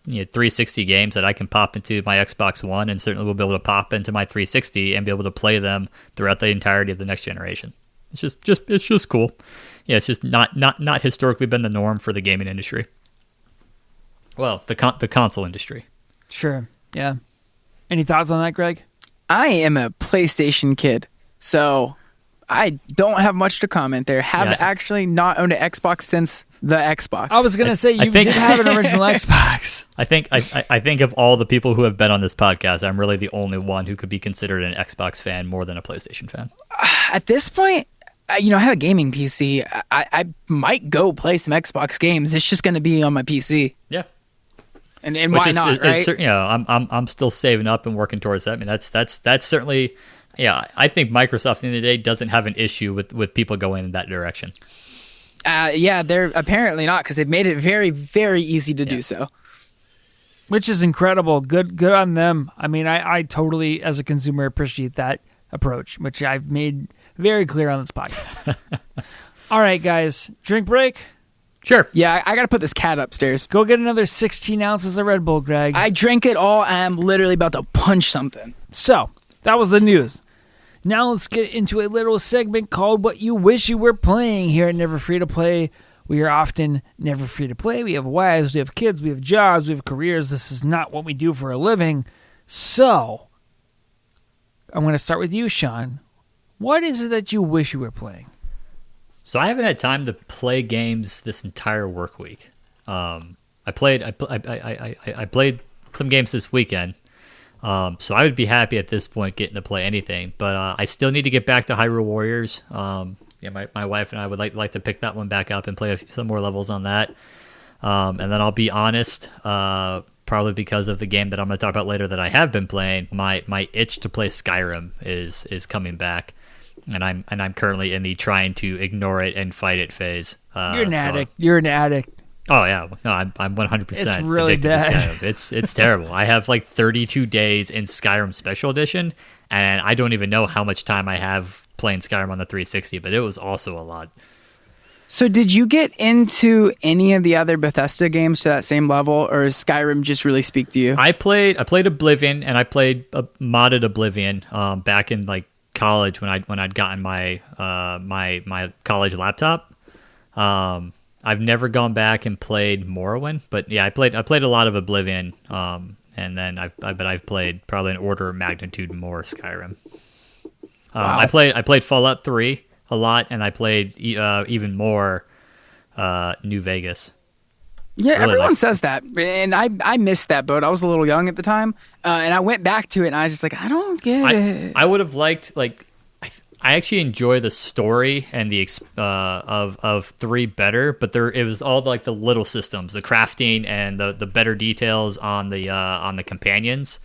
360 games that I can pop into my Xbox One, and certainly will be able to pop into my 360 and be able to play them throughout the entirety of the next generation. It's just cool. Yeah, it's just not historically been the norm for the gaming industry. Well, the console industry. Sure. Yeah. Any thoughts on that, Greg? I am a PlayStation kid, so I don't have much to comment there. Have actually not owned an Xbox since the Xbox. I was going to say, you did have an original Xbox. I think of all the people who have been on this podcast, I'm really the only one who could be considered an Xbox fan more than a PlayStation fan. At this point, I have a gaming PC. I might go play some Xbox games. It's just going to be on my PC. Yeah. And why not, right? I'm still saving up and working towards that. I mean, that's certainly, I think Microsoft at the end of the day doesn't have an issue with people going in that direction. They're apparently not, because they've made it very, very easy to do so. Which is incredible. Good on them. I mean, I totally, as a consumer, appreciate that approach, which I've made very clear on this podcast. All right, guys. Drink break? Sure. Yeah, I got to put this cat upstairs. Go get another 16 ounces of Red Bull, Greg. I drank it all, and I'm literally about to punch something. So, that was the news. Now let's get into a little segment called What You Wish You Were Playing here at Never Free to Play. We are often never free to play. We have wives, we have kids, we have jobs, we have careers. This is not what we do for a living. So, I'm going to start with you, Sean. What is it that you wish you were playing? So I haven't had time to play games this entire work week. I played some games this weekend. So I would be happy at this point getting to play anything, but I still need to get back to Hyrule Warriors. My wife and I would like to pick that one back up and play some more levels on that. And then I'll be honest, probably because of the game that I'm going to talk about later that I have been playing, my itch to play Skyrim is coming back, and I'm currently in the trying to ignore it and fight it phase. You're an addict. You're an addict. Oh yeah, no, I'm 100%. It's really addicted to Skyrim. It's terrible. I have like 32 days in Skyrim Special Edition, and I don't even know how much time I have playing Skyrim on the 360. But it was also a lot. So, did you get into any of the other Bethesda games to that same level, or does Skyrim just really speak to you? I played Oblivion, and I played modded Oblivion back in like college when I'd gotten my my college laptop. I've never gone back and played Morrowind, but yeah, I played a lot of Oblivion, and then I've played probably an order of magnitude more Skyrim. Wow. I played Fallout 3 a lot, and I played even more New Vegas. Yeah, Really everyone liked says that, and I missed that boat. I was a little young at the time, and I went back to it, and I was just like, I don't get it. I would have liked I actually enjoy the story and the of 3 better, but it was all like the little systems, the crafting and the better details on the companions.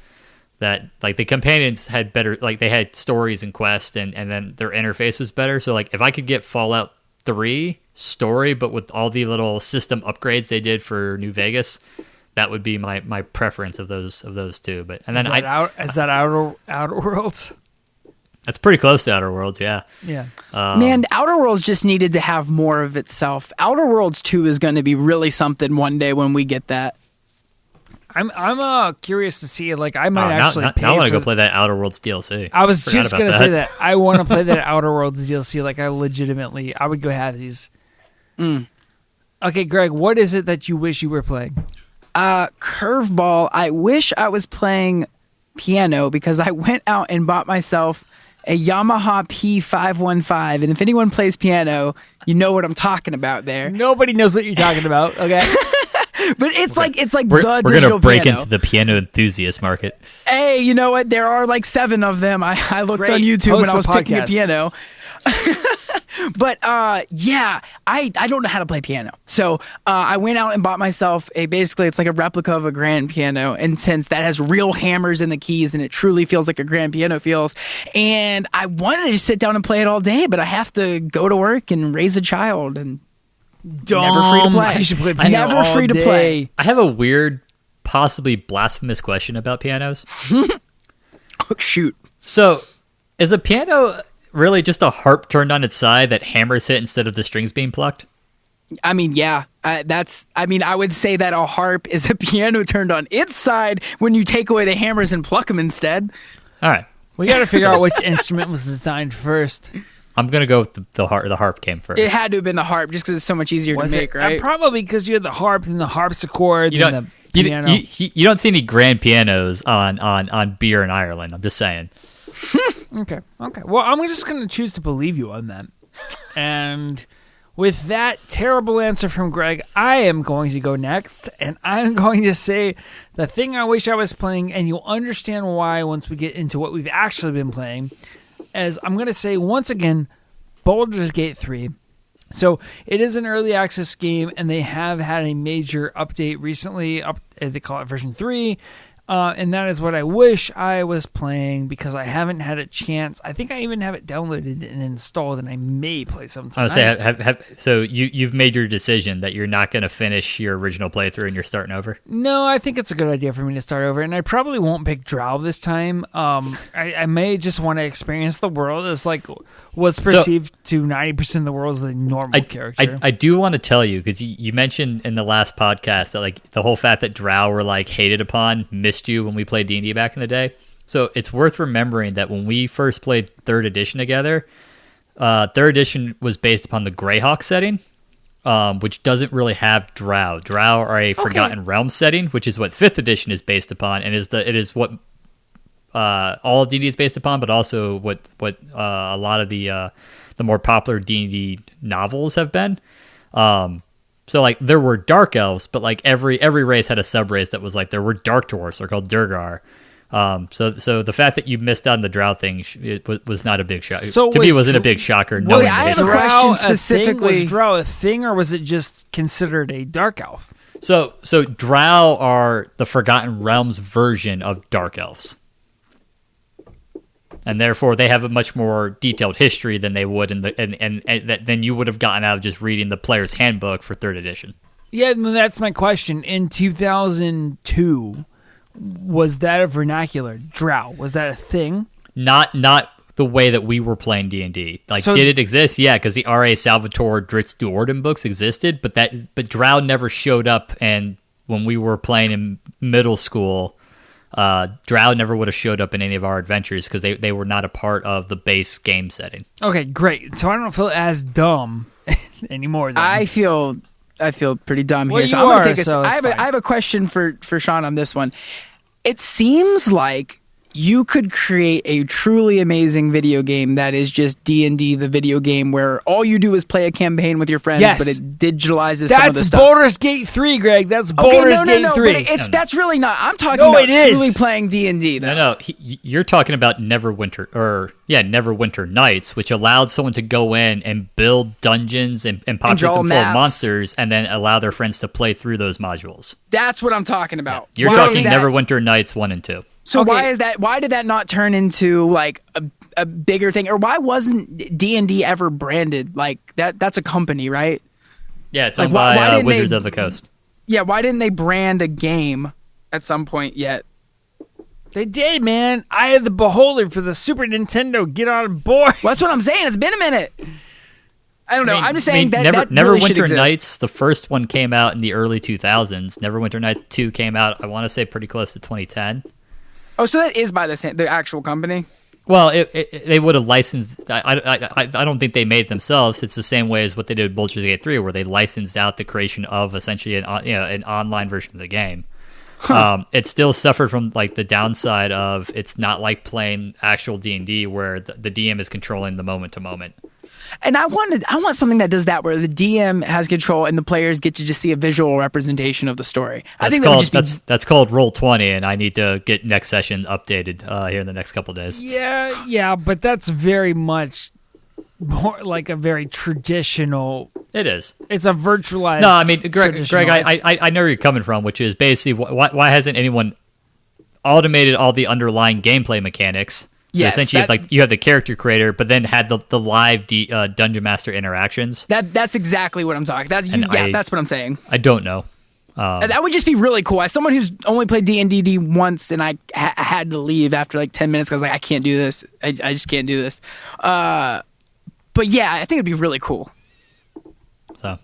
That like the companions had better, like they had stories and quests, and then their interface was better. So like if I could get Fallout 3 story, but with all the little system upgrades they did for New Vegas, that would be my preference of those two. But and then is that Outer Worlds? That's pretty close to Outer Worlds, yeah. Yeah. Man, Outer Worlds just needed to have more of itself. Outer Worlds 2 is going to be really something one day when we get that. I'm curious to see. Like, I might actually pay. Now I want to go play that Outer Worlds DLC. I was just gonna say that I want to play that Outer Worlds DLC. Like, I would go have these. Okay, Greg, what is it that you wish you were playing? Curveball. I wish I was playing piano because I went out and bought myself a Yamaha P515, and if anyone plays piano, you know what I'm talking about there. Nobody knows what you're talking about. Okay. But it's like the we're digital gonna break piano. into the piano enthusiast market. Hey, you know what? There are like 7 of them. I looked Great. on YouTube Host when I was a picking a podcast. piano. But yeah, I don't know how to play piano. So I went out and bought myself basically it's like a replica of a grand piano. And since that has real hammers in the keys and it truly feels like a grand piano feels. And I wanted to just sit down and play it all day, but I have to go to work and raise a child and never free to play. You should play piano Never all free to day. play. I have a weird, possibly blasphemous question about pianos. Oh, shoot. So, is a piano really just a harp turned on its side that hammers hit instead of the strings being plucked? I mean, yeah, I would say that a harp is a piano turned on its side when you take away the hammers and pluck them instead. All right. We got to figure out which instrument was designed first. I'm going to go with the harp. The harp came first. It had to have been the harp just because it's so much easier to make, right? Probably because you had the harp and the harpsichord and the piano. You don't see any grand pianos on beer in Ireland. I'm just saying. Okay. Well, I'm just going to choose to believe you on that. And with that terrible answer from Greg, I am going to go next, and I'm going to say the thing I wish I was playing, and you'll understand why once we get into what we've actually been playing, as I'm going to say once again, Baldur's Gate 3. So it is an early access game, and they have had a major update recently. They call it version 3. And that is what I wish I was playing because I haven't had a chance. I think I even have it downloaded and installed, and I may play sometime. I was say, so you've made your decision that you're not going to finish your original playthrough and you're starting over? No, I think it's a good idea for me to start over, and I probably won't pick Drow this time. I may just want to experience the world as like what's perceived to 90% of the world as the normal character. I do want to tell you, because you mentioned in the last podcast that like the whole fact that Drow were like hated upon missed you when we played D&D back in the day. So it's worth remembering that when we first played 3rd edition together, 3rd edition was based upon the Greyhawk setting, which doesn't really have Drow. Drow are a Forgotten Realms setting, which is what 5th edition is based upon, and it is what all of D&D is based upon, but also what a lot of the more popular D&D novels have been. So like there were dark elves, but like every race had a subrace that was like there were dark dwarfs. They're called Durgar. So the fact that you missed out on the Drow thing was not a big shock. So to me, it wasn't a big shocker. I have a question specifically. Was Drow a thing, or was it just considered a dark elf? So Drow are the Forgotten Realms version of dark elves. And therefore, they have a much more detailed history than they would than you would have gotten out of just reading the player's handbook for 3rd edition. Yeah, that's my question. In 2002, was that a vernacular Drow? Was that a thing? Not the way that we were playing D&D. Like, So- did it exist? Yeah, because the R.A. Salvatore Dritz Duorden books existed, but Drow never showed up. And when we were playing in middle school, Drow never would have showed up in any of our adventures because they were not a part of the base game setting. Okay, great. So I don't feel as dumb anymore. Then. I feel pretty dumb Well, here. So you I'm gonna are, take so it's fine. I have a question for Sean on this one. It seems like you could create a truly amazing video game that is just D&D, the video game, where all you do is play a campaign with your friends, but it digitalizes some of the That's stuff. Baldur's Gate 3, Greg. That's Baldur's Gate 3. But that's really not. I'm talking about truly playing D&D. No. You're talking about Neverwinter Nights, which allowed someone to go in and build dungeons and populate them full of monsters, and then allow their friends to play through those modules. That's what I'm talking about. You're talking Neverwinter Nights 1 and 2. So why is that? Why did that not turn into like a bigger thing? Or why wasn't D&D ever branded like that? That's a company, right? Yeah, it's owned by Wizards of the Coast. Yeah, why didn't they brand a game at some point yet? They did, man. Eye of the Beholder for the Super Nintendo. Get on board. Well, that's what I'm saying. It's been a minute. I don't know. I'm just saying that really should Neverwinter exist. Nights, the first one came out in the early 2000s. Neverwinter Nights 2 came out, I want to say, pretty close to 2010. Oh, so that is by the actual company? Well, they would have licensed. I don't think they made it themselves. It's the same way as what they did with Baldur's Gate 3, where they licensed out the creation of essentially an online version of the game. It still suffered from like the downside of it's not like playing actual D&D where the DM is controlling the moment to moment. And I want something that does that, where the DM has control and the players get to just see a visual representation of the story. I think that's called Roll20, and I need to get next session updated here in the next couple of days. Yeah, but that's very much more like a very traditional. It is. It's a virtualized. No, I mean, Greg, I know where you're coming from, which is basically why hasn't anyone automated all the underlying gameplay mechanics? So essentially, you have the character creator, but then had the live Dungeon Master interactions. That's exactly what I'm talking. That's what I'm saying. I don't know. That would just be really cool. As someone who's only played D&D once, and I had to leave after like 10 minutes because I can't do this. I just can't do this. But yeah, I think it'd be really cool. So,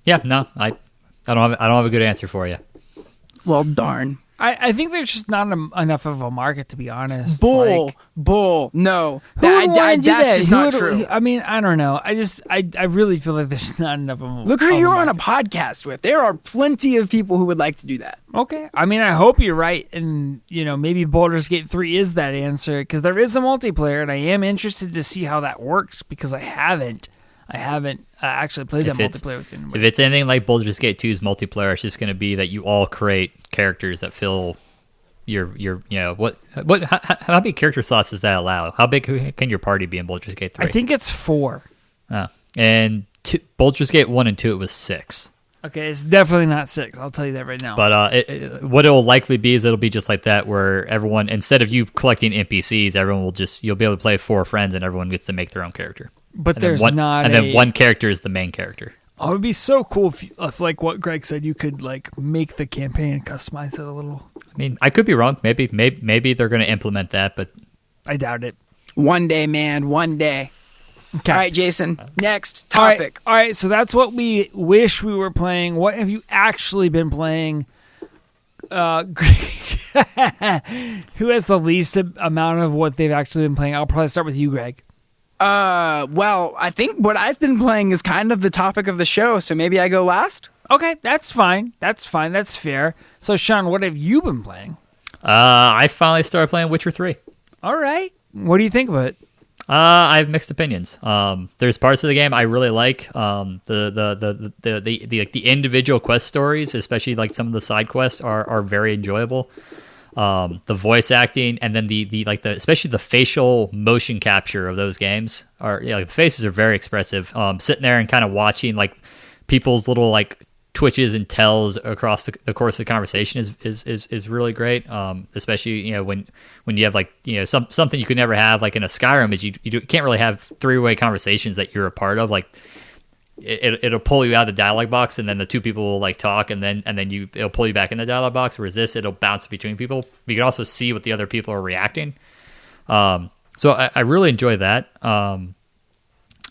yeah, no, I don't have a good answer for you. Well, darn. I think there's just not enough of a market, to be honest. Bull. No. That's just not true. I mean, I don't know. I really feel like there's not enough of a Look who you're on a podcast with. There are plenty of people who would like to do that. Okay. I mean, I hope you're right. And, maybe Baldur's Gate 3 is that answer, because there is a multiplayer, and I am interested to see how that works, because I haven't actually played that multiplayer with anybody. If it's anything like Baldur's Gate 2's multiplayer, it's just going to be that you all create characters that fill your how many character slots does that allow? How big can your party be in Baldur's Gate 3? I think it's 4. And Baldur's Gate 1 and 2, it was 6. Okay, it's definitely not 6. I'll tell you that right now. But what it'll likely be is it'll be just like that, where everyone, instead of you collecting NPCs, you'll be able to play 4 friends, and everyone gets to make their own character. But then one character is the main character. Oh, it'd be so cool if like what Greg said, you could like make the campaign and customize it a little. I mean, I could be wrong. Maybe they're going to implement that, but I doubt it. One day, man. One day. Okay. All right, Jason. Next topic. All right. So that's what we wish we were playing. What have you actually been playing? Greg, who has the least amount of what they've actually been playing? I'll probably start with you, Greg. Well, I think what I've been playing is kind of the topic of the show, so maybe I go last? Okay, that's fine. That's fair. So, Sean, what have you been playing? I finally started playing Witcher 3. All right. What do you think of it? I have mixed opinions. There's parts of the game I really like. The individual quest stories, especially like some of the side quests, are very enjoyable. The voice acting, and then especially the facial motion capture of those games the faces are very expressive. Sitting there and kind of watching like people's little like twitches and tells across the course of the conversation is really great. Especially when you have like something you could never have like in a Skyrim is you can't really have 3-way conversations that you're a part of. Like it'll pull you out of the dialogue box, and then the two people will like talk, and then it'll pull you back in the dialogue box. Whereas this, it'll bounce between people. But you can also see what the other people are reacting. So I really enjoy that.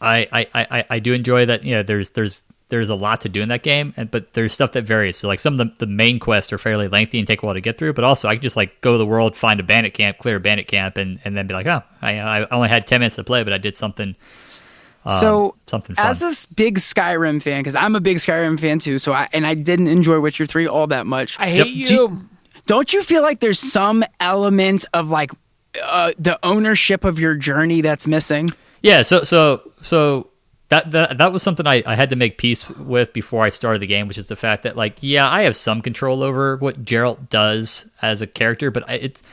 I do enjoy that. There's a lot to do in that game, but there's stuff that varies. So like some of the main quests are fairly lengthy and take a while to get through, but also I can just like go to the world, find a bandit camp, clear a bandit camp, and then be like, oh, I only had 10 minutes to play, but I did something. Something fun. As a big Skyrim fan, because I'm a big Skyrim fan too, I didn't enjoy Witcher 3 all that much. I hate you. Don't you feel like there's some element of like the ownership of your journey that's missing. Yeah, so that was something I had to make peace with before I started the game, which is the fact that, like, yeah, I have some control over what Geralt does as a character, but it's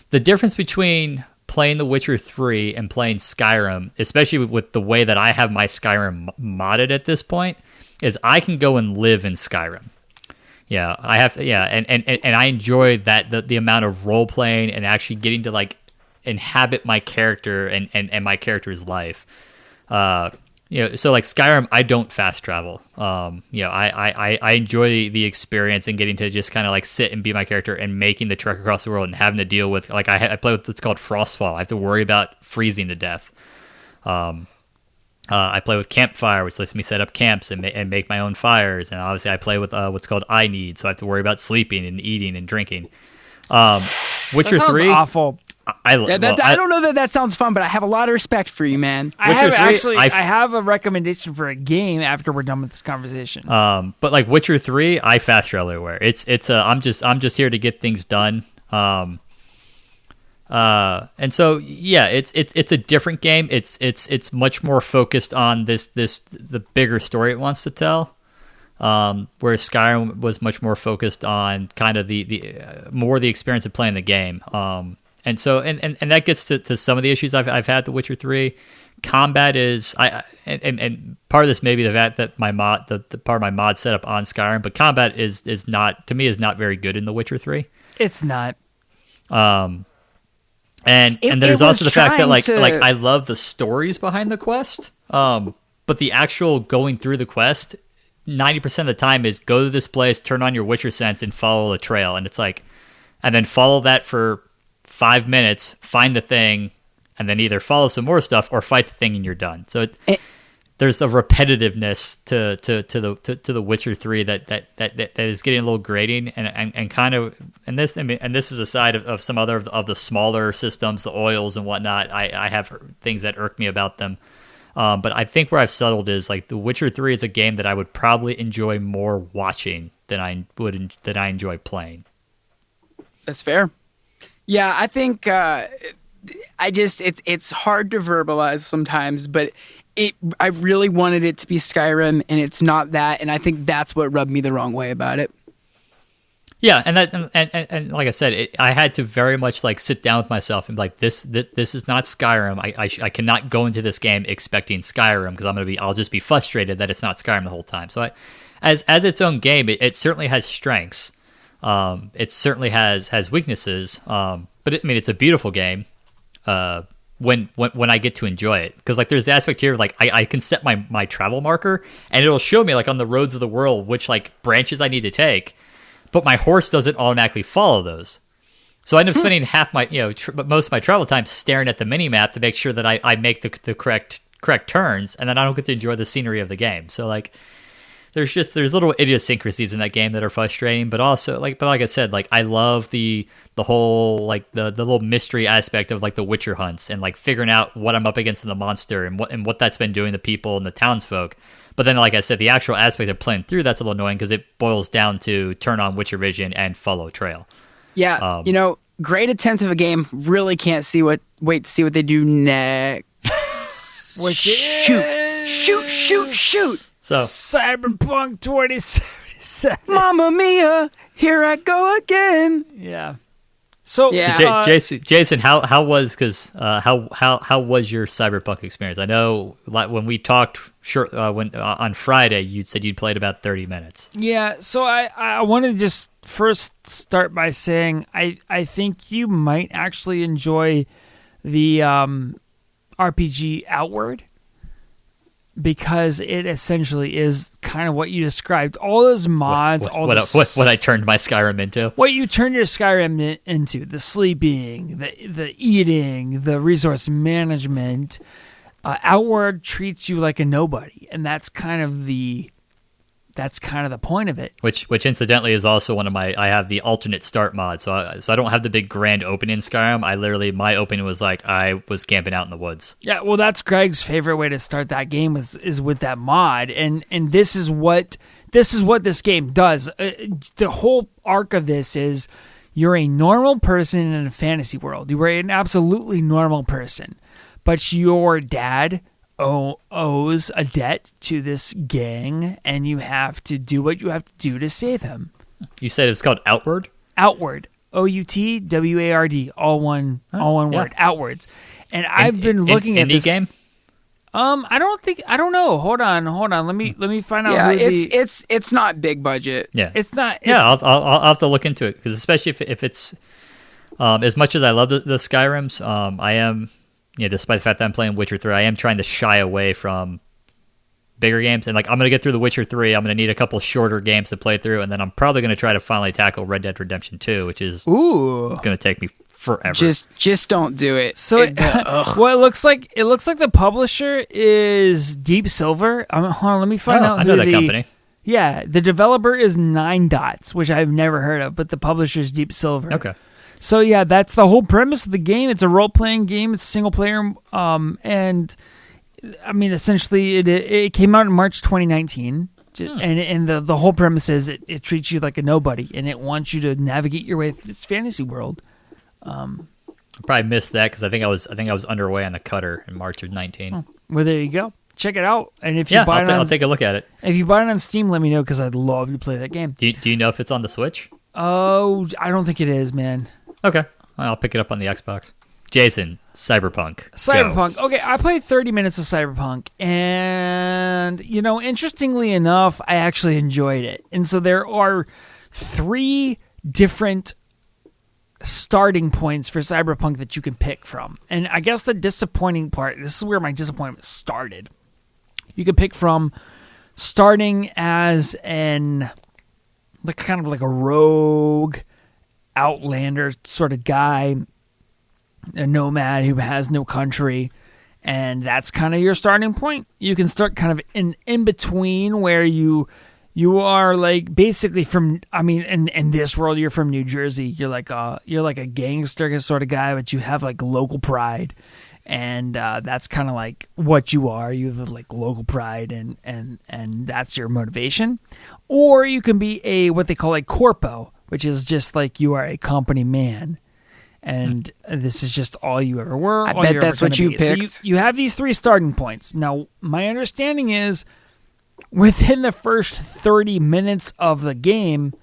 the difference between playing The Witcher 3 and playing Skyrim, especially with the way that I have my Skyrim modded at this point, is I can go and live in Skyrim. Yeah, I have to, yeah, and I enjoy that the amount of role playing and actually getting to, like, inhabit my character and my character's life. So like Skyrim, I don't fast travel. I enjoy the experience and getting to just kind of like sit and be my character and making the trek across the world and having to deal with, like, I play with what's called Frostfall. I have to worry about freezing to death. I play with Campfire, which lets me set up camps and make my own fires. And obviously I play with what's called I Need, so I have to worry about sleeping and eating and drinking. Witcher 3, awful. I don't know that sounds fun, but I have a lot of respect for you, man. I have a recommendation for a game after we're done with this conversation. But like Witcher 3, I fast travel everywhere. I'm just here to get things done. And so yeah, it's a different game. It's much more focused on the bigger story it wants to tell. Whereas Skyrim was much more focused on kind of the more the experience of playing the game. And so, and that gets to some of the issues I've had with Witcher 3. Combat is, and part of this may be the fact that my mod, the part of my mod set up on Skyrim, but combat is not, to me, is not very good in The Witcher 3. It's not. And there's also the fact that like I love the stories behind the quest. But the actual going through the quest, 90% of the time is go to this place, turn on your Witcher sense, and follow a trail. And it's like, and then follow that for 5 minutes, find the thing, and then either follow some more stuff or fight the thing, and you're done. So there's a repetitiveness to the Witcher 3 that is getting a little grating, and kind of, and this is aside of some other of the smaller systems, the oils and whatnot. I have things that irk me about them. But I think where I've settled is like The Witcher 3 is a game that I would probably enjoy more watching than I enjoy playing. That's fair. Yeah, I think it's hard to verbalize sometimes, but I really wanted it to be Skyrim, and it's not that, and I think that's what rubbed me the wrong way about it. Yeah, and like I said, I had to very much like sit down with myself and be like, this is not Skyrim. I cannot go into this game expecting Skyrim, because I'll just be frustrated that it's not Skyrim the whole time. So as its own game, it certainly has strengths. It certainly has weaknesses, but it's a beautiful game. When I get to enjoy it, because like there's the aspect here of like I can set my travel marker, and it'll show me like on the roads of the world which like branches I need to take, but my horse doesn't automatically follow those. So I end up spending half my most of my travel time staring at the mini map to make sure that I make the correct turns, and then I don't get to enjoy the scenery of the game. So like there's little idiosyncrasies in that game that are frustrating, but also like I said, like I love the whole like the little mystery aspect of like the Witcher hunts and like figuring out what I'm up against in the monster and what that's been doing to people and the townsfolk. But then, like I said, the actual aspect of playing through, that's a little annoying because it boils down to turn on Witcher Vision and follow trail. Yeah, great attempt of a game. Really can't wait to see what they do next. Shoot. So Cyberpunk 2077. Mamma mia, here I go again. Yeah. So Jason, how was how was your Cyberpunk experience? I know when we talked on Friday, you said you'd played about 30 minutes. Yeah, so I wanted to just first start by saying I think you might actually enjoy the RPG Outward, because it essentially is kind of what you described. All those mods, what I turned my Skyrim into. What you turned your Skyrim into, the sleeping, the eating, the resource management. Outward treats you like a nobody, and that's kind of the point of it. Which incidentally is also one of I have the alternate start mod, so I don't have the big grand opening in Skyrim. My opening was like I was camping out in the woods. Yeah, well, that's Greg's favorite way to start that game is with that mod, and this is what this game does. The whole arc of this is You're a normal person in a fantasy world. You are an absolutely normal person. But your dad owes a debt to this gang, and you have to do what you have to do to save him. You said it's called Outward? Outward. Outward. All one word. Outwards. And I've been looking at this game. I don't know. Hold on. Let me find out. Yeah, it's not big budget. Yeah, it's not. I'll have to look into it, because especially if it's as much as I love the Skyrims, I am, despite the fact that I'm playing Witcher 3, I am trying to shy away from bigger games. And like, I'm gonna get through the Witcher 3. I'm gonna need a couple shorter games to play through, and then I'm probably gonna try to finally tackle Red Dead Redemption 2, which is gonna take me forever. Just don't do it. So it looks like the publisher is Deep Silver. Hold on, let me find out. I know that company. Yeah, the developer is 9 Dots, which I've never heard of, but the publisher is Deep Silver. Okay. So yeah, that's the whole premise of the game. It's a role-playing game. It's single player, and I mean, essentially, it came out in March 2019. And the whole premise is it treats you like a nobody, and it wants you to navigate your way through this fantasy world. I probably missed that, because I think I was underway on the Cutter in March of 19. Well, there you go. Check it out, and if you buy it, I'll take a look at it. If you buy it on Steam, let me know, because I'd love to play that game. Do you know if it's on the Switch? Oh, I don't think it is, man. Okay, I'll pick it up on the Xbox. Jason, Cyberpunk. Go. Okay, I played 30 minutes of Cyberpunk, and, interestingly enough, I actually enjoyed it. And so there are 3 different starting points for Cyberpunk that you can pick from. And I guess the disappointing part, this is where my disappointment started. You can pick from starting as kind of like a rogue outlander sort of guy, a nomad who has no country, and that's kind of your starting point. You can start kind of in between, where you are like basically from, I mean, in this world, you're from New Jersey. You're like a gangster sort of guy, but you have like local pride, and that's kind of like what you are. You have like local pride, and that's your motivation. Or you can be what they call a corpo, which is just like you are a company man, and this is just all you ever were. I bet that's what you picked. So you have these 3 starting points. Now, my understanding is, within the first 30 minutes of the game,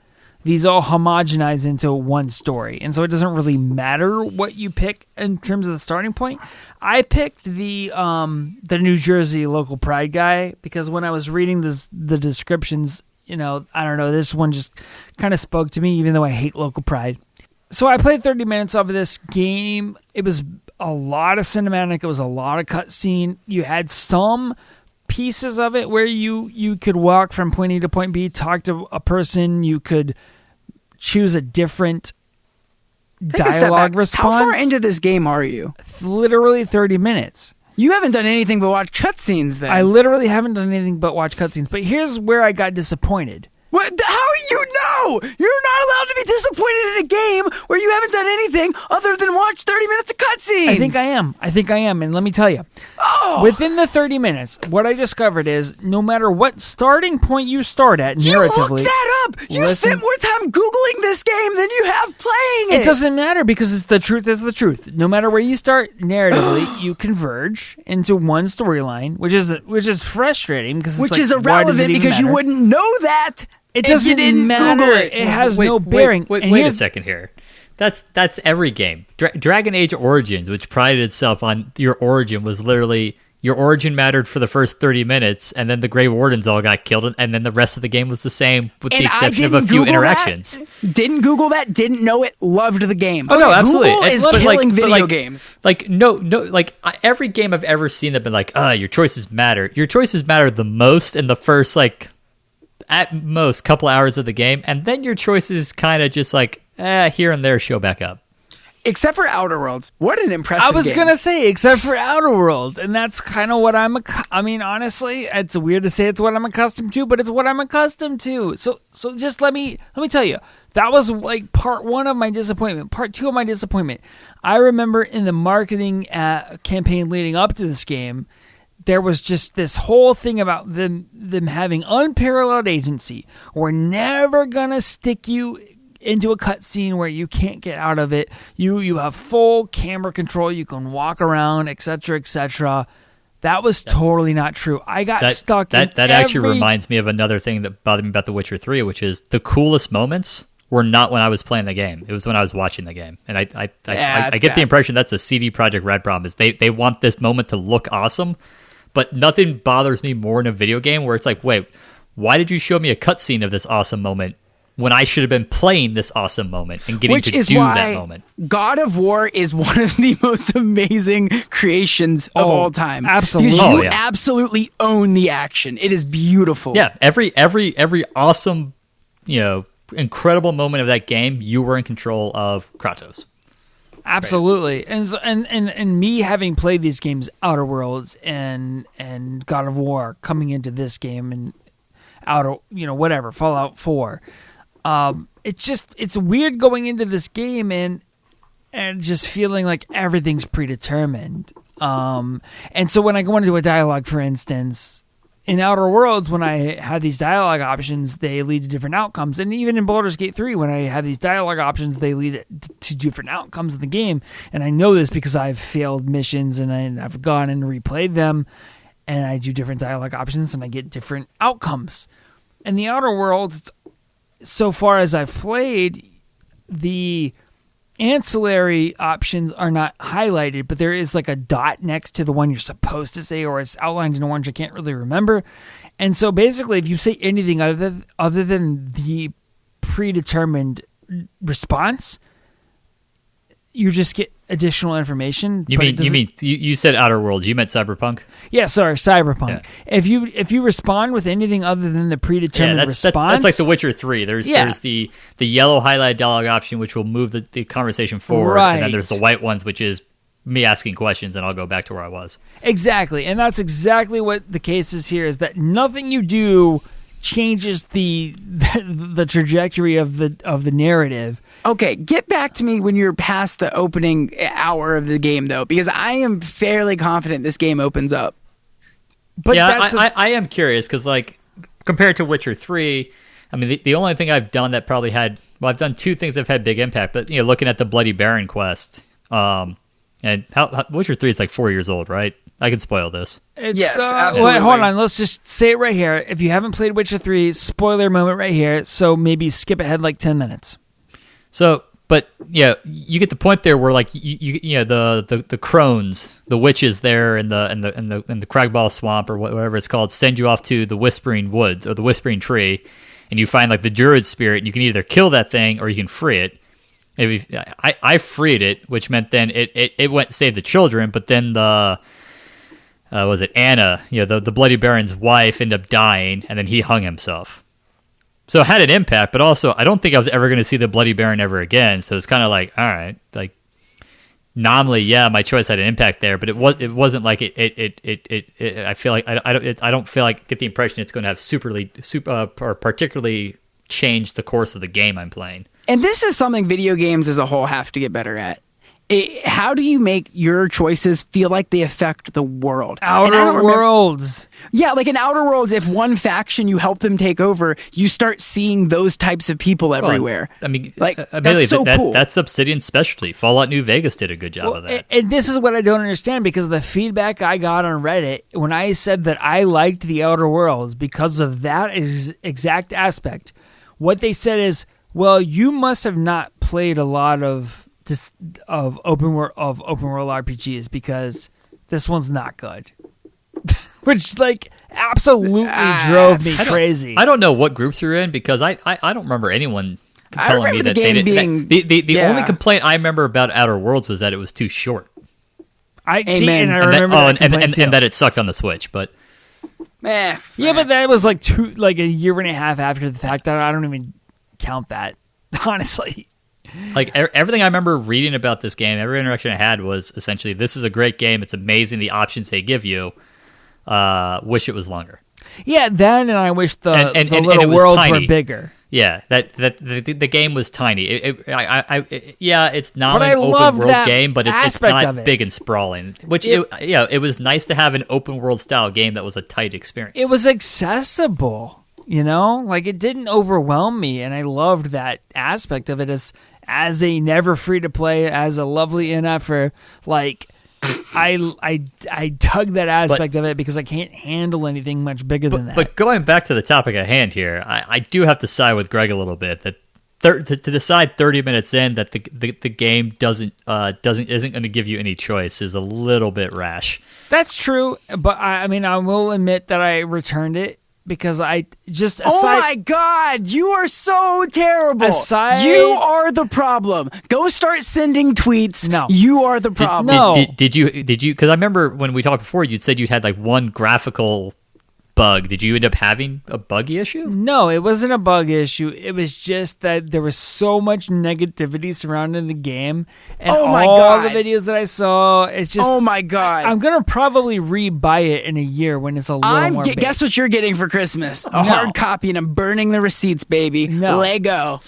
these all homogenize into one story. And so it doesn't really matter what you pick in terms of the starting point. I picked the New Jersey local pride guy, because when I was reading the descriptions, I don't know, this one just kind of spoke to me, even though I hate local pride. So I played 30 minutes of this game. It was a lot of cinematic. It was a lot of cutscene. You had some pieces of it where you could walk from point A to point B, talk to a person. You could choose a different dialogue response. How far into this game are you? Literally 30 minutes. You haven't done anything but watch cutscenes then. I literally haven't done anything but watch cutscenes. But here's where I got disappointed. What? How you know? You're not allowed to be disappointed in a game where you haven't done anything other than watch 30 minutes of cutscenes. I think I am. And let me tell you. Within the 30 minutes, what I discovered is no matter what starting point you start at narratively. You looked that up. You spent more time Googling this game than you have playing it. It doesn't matter, because the truth is the truth. No matter where you start narratively, you converge into one storyline, which is frustrating, because which is irrelevant, because you wouldn't know that. It doesn't matter. It has no bearing. Wait a second here. That's every game. Dragon Age Origins, which prided itself on your origin, was literally your origin mattered for the first 30 minutes, and then the Grey Wardens all got killed, and then the rest of the game was the same, with the exception of a few interactions. Didn't Google that, didn't know it, loved the game. Oh, no, absolutely. Google is killing video games. Every game I've ever seen that's been like, your choices matter. Your choices matter the most in the first, at most, couple hours of the game, and then your choices kind of just here and there show back up. Except for Outer Worlds. What an impressive game. I was going to say, except for Outer Worlds. And that's kind of what honestly, it's weird to say it's what I'm accustomed to, but it's what I'm accustomed to. So just let me tell you, that was part 1 of my disappointment. Part 2 of my disappointment. I remember in the marketing campaign leading up to this game, there was just this whole thing about them having unparalleled agency. We're never going to stick you into a cutscene where you can't get out of it. You have full camera control. You can walk around, etc., etc. That was totally not true. I got stuck. That actually reminds me of another thing that bothered me about The Witcher 3, which is the coolest moments were not when I was playing the game. It was when I was watching the game. And I get the impression that's a CD Projekt Red problem. Is they want this moment to look awesome, but nothing bothers me more in a video game where it's like, wait, why did you show me a cutscene of this awesome moment when I should have been playing this awesome moment and getting to do that moment? God of War is one of the most amazing creations of all time. Absolutely. Because you absolutely own the action. It is beautiful. Yeah, every awesome, incredible moment of that game, you were in control of Kratos. Absolutely. And me having played these games, Outer Worlds and God of War, coming into this game and Fallout 4. It's weird going into this game and just feeling like everything's predetermined. And so when I go into a dialogue, for instance, in Outer Worlds, when I had these dialogue options, they lead to different outcomes. And even in Baldur's Gate 3, when I have these dialogue options, they lead to different outcomes in the game. And I know this because I've failed missions and I've gone and replayed them, and I do different dialogue options and I get different outcomes. In the Outer Worlds, so far as I've played, the ancillary options are not highlighted, but there is like a dot next to the one you're supposed to say, or it's outlined in orange. I can't really remember. And so basically, if you say anything other than the predetermined response, you just get additional information. You said Outer Worlds? You meant Cyberpunk? Yeah, sorry, Cyberpunk. Yeah. If you respond with anything other than the predetermined response, that's like The Witcher 3. There's the yellow highlight dialogue option, which will move the conversation forward, right. And then there's the white ones, which is me asking questions, and I'll go back to where I was. Exactly, and that's exactly what the case is here. Is that nothing you do changes the trajectory of the narrative. Okay, get back to me when you're past the opening hour of the game, though, because I am fairly confident this game opens up. But yeah, I am curious because, like, compared to Witcher 3, I mean, the only thing I've done that probably I've done two things that have had big impact. But looking at the Bloody Baron quest, and how Witcher 3 is like 4 years old, right? I can spoil this. Yes, absolutely. Wait, hold on. Let's just say it right here. If you haven't played Witcher 3, spoiler moment right here. So maybe skip ahead like 10 minutes. So, but yeah, you get the point there where like the crones, the witches there in the Cragball Swamp or whatever it's called, send you off to the Whispering Woods or the Whispering Tree, and you find like the Druid spirit. And you can either kill that thing or you can free it. I freed it, which meant then it went and saved the children, but then was it Anna, the Bloody Baron's wife, ended up dying, and then he hung himself. So it had an impact, but also I don't think I was ever going to see the Bloody Baron ever again. So it's kind of like, all right, like nominally, yeah, my choice had an impact there, but it wasn't like it. I feel like I don't feel like get the impression it's going to have or particularly change the course of the game I'm playing. And this is something video games as a whole have to get better at. How do you make your choices feel like they affect the world? Outer Worlds. Yeah, like in Outer Worlds, if one faction you help them take over, you start seeing those types of people everywhere. Well, I mean, like that's so cool. That's Obsidian's specialty. Fallout New Vegas did a good job of that. And this is what I don't understand, because the feedback I got on Reddit when I said that I liked the Outer Worlds because of that exact aspect, what they said is, well, you must have not played a lot of open world RPGs because this one's not good. Which like absolutely drove me crazy. I don't know what groups you're in because I don't remember anyone telling me that they didn't. The only complaint I remember about Outer Worlds was that it was too short. I remember and that it sucked on the Switch, but yeah, but that was like a year and a half after the fact. I don't even count that, honestly. Like everything I remember reading about this game, every interaction I had was essentially, this is a great game. It's amazing the options they give you. Wish it was longer. Yeah, then and I wish the little worlds were bigger. Yeah, the game was tiny. It's not an open world game, but it's not big and sprawling. Which it was nice to have an open world style game that was a tight experience. It was accessible. you know? Like, it didn't overwhelm me, and I loved that aspect of it as a never free-to-play, as a lovely NFer. Like, I dug that aspect of it because I can't handle anything much bigger than that. But going back to the topic at hand here, I do have to side with Greg a little bit that to decide 30 minutes in that the game isn't going to give you any choice is a little bit rash. That's true, but I mean, I will admit that I returned it because I just... oh my God, you are so terrible. You are the problem. Go start sending tweets. No. You are the problem. Did you, because I remember when we talked before, you'd said you'd had like one graphical bug. Did you end up having a buggy issue? No, it wasn't a bug issue. It was just that there was so much negativity surrounding the game, and all the videos that I saw, it's just... oh my God. I'm gonna probably re-buy it in a year when it's a little more big. Guess what you're getting for Christmas? A hard copy, and I'm burning the receipts, baby. No. Lego.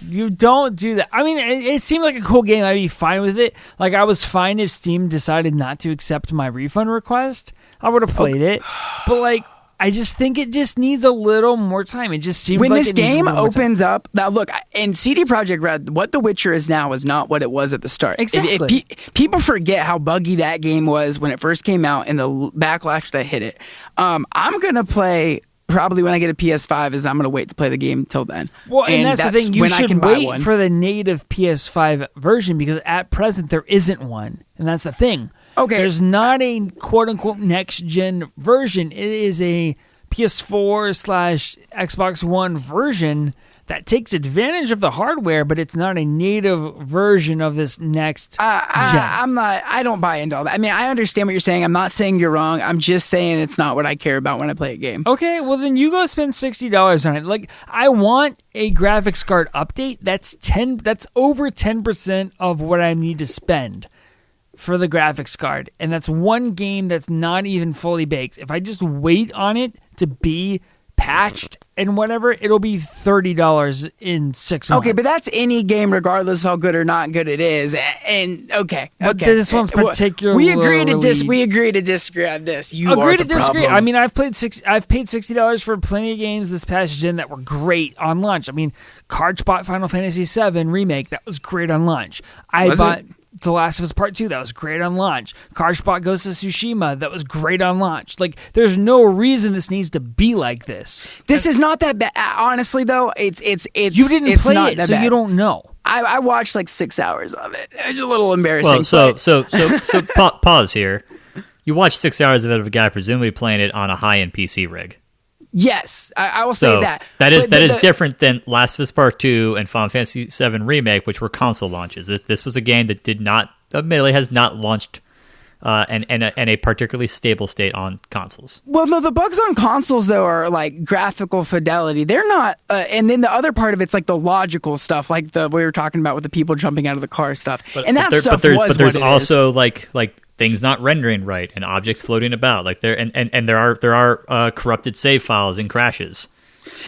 You don't do that. I mean, it seemed like a cool game. I'd be fine with it. Like, I was fine if Steam decided not to accept my refund request. I would have played it. But, like, I just think it just needs a little more time. It just seems when like this game opens up. Now, look, in CD Projekt Red, what The Witcher is now is not what it was at the start. Exactly. People forget how buggy that game was when it first came out and the backlash that hit it. I'm gonna play. Probably when I get a PS5 is I'm going to wait to play the game till then. Well, and that's the thing. You should wait for the native PS5 version because at present there isn't one. And that's the thing. Okay. There's not a quote-unquote next-gen version. It is a PS4/Xbox One version that takes advantage of the hardware, but it's not a native version of this next gen. I don't buy into all that. I mean, I understand what you're saying. I'm not saying you're wrong. I'm just saying it's not what I care about when I play a game. Okay, well then you go spend $60 on it. Like, I want a graphics card update. That's over 10% of what I need to spend for the graphics card. And that's one game that's not even fully baked. If I just wait on it to be patched and whatever, it'll be $30 in 6 months. Okay, but that's any game regardless of how good or not good it is. And okay. This one's particularly... We agree to disagree on this. You agree are to the disagree. problem. I mean, I've paid $60 for plenty of games this past gen that were great on launch. I mean, Card Spot Final Fantasy VII Remake, that was great on launch. I bought The Last of Us Part 2, that was great on launch. Card Spot Ghost of Tsushima, that was great on launch. Like, there's no reason this needs to be like this. This is not that bad. Honestly, though, it's you didn't play it, so you don't know. I watched like 6 hours of it. It's a little embarrassing. Well, so pause here. You watched 6 hours of it of a guy presumably playing it on a high-end PC rig. Yes, I will say that. That is different than Last of Us Part 2 and Final Fantasy VII Remake, which were console launches. This was a game that admittedly has not launched in a particularly stable state on consoles. Well, no, the bugs on consoles, though, are like graphical fidelity. They're not, and then the other part of it's like the logical stuff, like we were talking about with the people jumping out of the car stuff. But there's also like things not rendering right and objects floating about, like there are corrupted save files and crashes.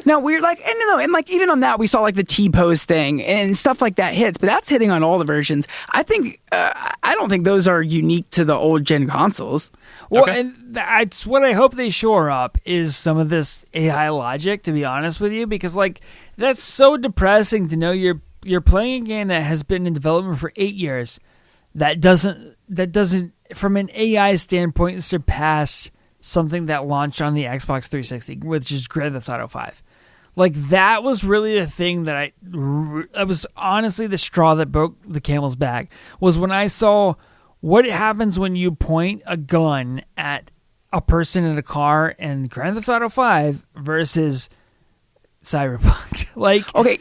Now we're like, and like even on that we saw like the T-pose thing and stuff like that hits, but that's hitting on all the versions. I think I don't think those are unique to the old gen consoles. Well, and that's what I hope they shore up is some of this AI logic. To be honest with you, because like that's so depressing to know you're playing a game that has been in development for 8 years that doesn't from an AI standpoint surpass something that launched on the Xbox 360, which is Grand Theft Auto 5. Like, that was really the thing that it was honestly the straw that broke the camel's back, was when I saw what happens when you point a gun at a person in a car in Grand Theft Auto 5 versus Cyberpunk. Like, okay,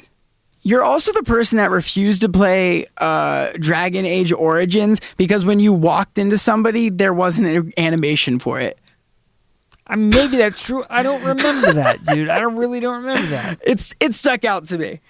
you're also the person that refused to play Dragon Age Origins because when you walked into somebody, there wasn't an animation for it. I mean, maybe that's true. I don't remember that, dude. I really don't remember that. It stuck out to me.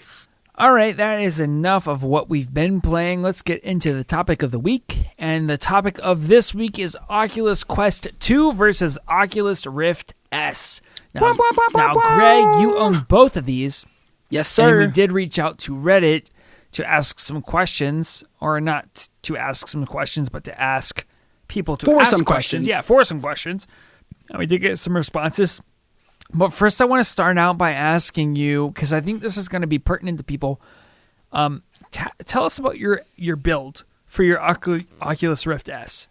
All right, that is enough of what we've been playing. Let's get into the topic of the week. And the topic of this week is Oculus Quest 2 versus Oculus Rift S. Now, Greg, you own both of these. Yes, sir. And we did reach out to Reddit to ask some questions, or not to ask some questions, but to ask people to ask some questions. Yeah, for some questions. And we did get some responses. But first, I want to start out by asking you, because I think this is going to be pertinent to people. Tell us about your build for your Oculus Rift S.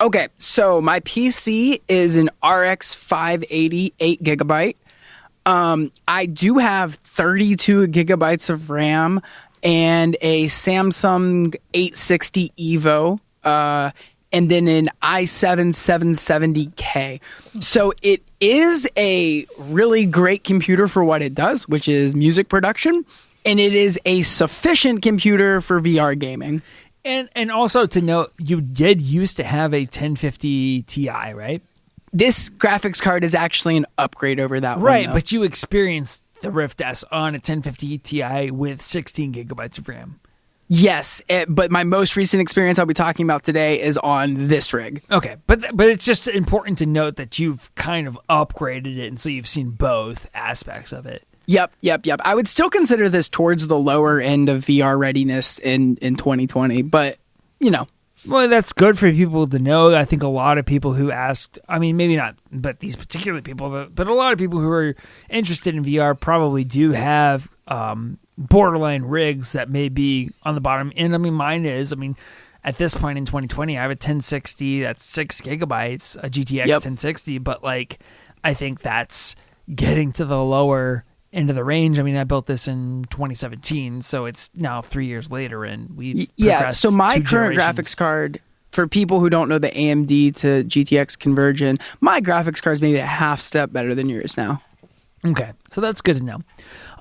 Okay, so my PC is an RX 580 8GB. I do have 32 gigabytes of RAM and a Samsung 860 EVO, and then an i7 770K. So it is a really great computer for what it does, which is music production, and it is a sufficient computer for VR gaming. And also to note, you did used to have a 1050 Ti, right? This graphics card is actually an upgrade over that one. Right, but you experienced the Rift S on a 1050 Ti with 16 gigabytes of RAM. Yes, but my most recent experience I'll be talking about today is on this rig. Okay, but it's just important to note that you've kind of upgraded it, and so you've seen both aspects of it. Yep. I would still consider this towards the lower end of VR readiness in 2020, but, you know. Well, that's good for people to know. I think a lot of people who asked, I mean, maybe not, but these particular people, but a lot of people who are interested in VR probably do have borderline rigs that may be on the bottom. And I mean, mine is, at this point in 2020, I have a 1060, that's 6 gigabytes, a GTX 1060, but like, I think that's getting to the lower end of the range. I mean, I built this in 2017, so it's now 3 years later, and we've progressed so my 2 current generations. graphics card, for people who don't know the AMD to GTX conversion, my graphics card is maybe a half step better than yours now. Okay, so that's good to know.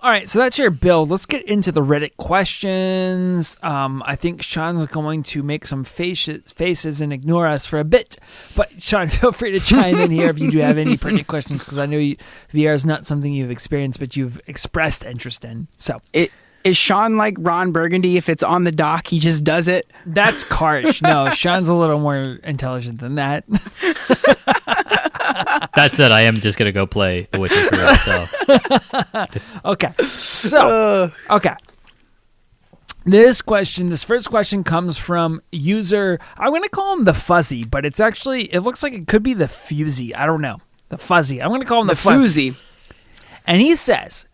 All right, so that's your build. Let's get into the Reddit questions. I think Sean's going to make some faces and ignore us for a bit. But Sean, feel free to chime in here if you do have any pertinent questions, because I know VR is not something you've experienced, but you've expressed interest in. So Is Sean like Ron Burgundy? If it's on the dock, he just does it? That's Karsh. No, Sean's a little more intelligent than that. That said, I am just going to go play The Witcher 3. So. Okay. So, okay. This first question comes from user, I'm going to call him the Fuzzy, but it's actually, it looks like it could be the Fuzzy. I don't know. The Fuzzy. I'm going to call him the Fuzzy. And he says,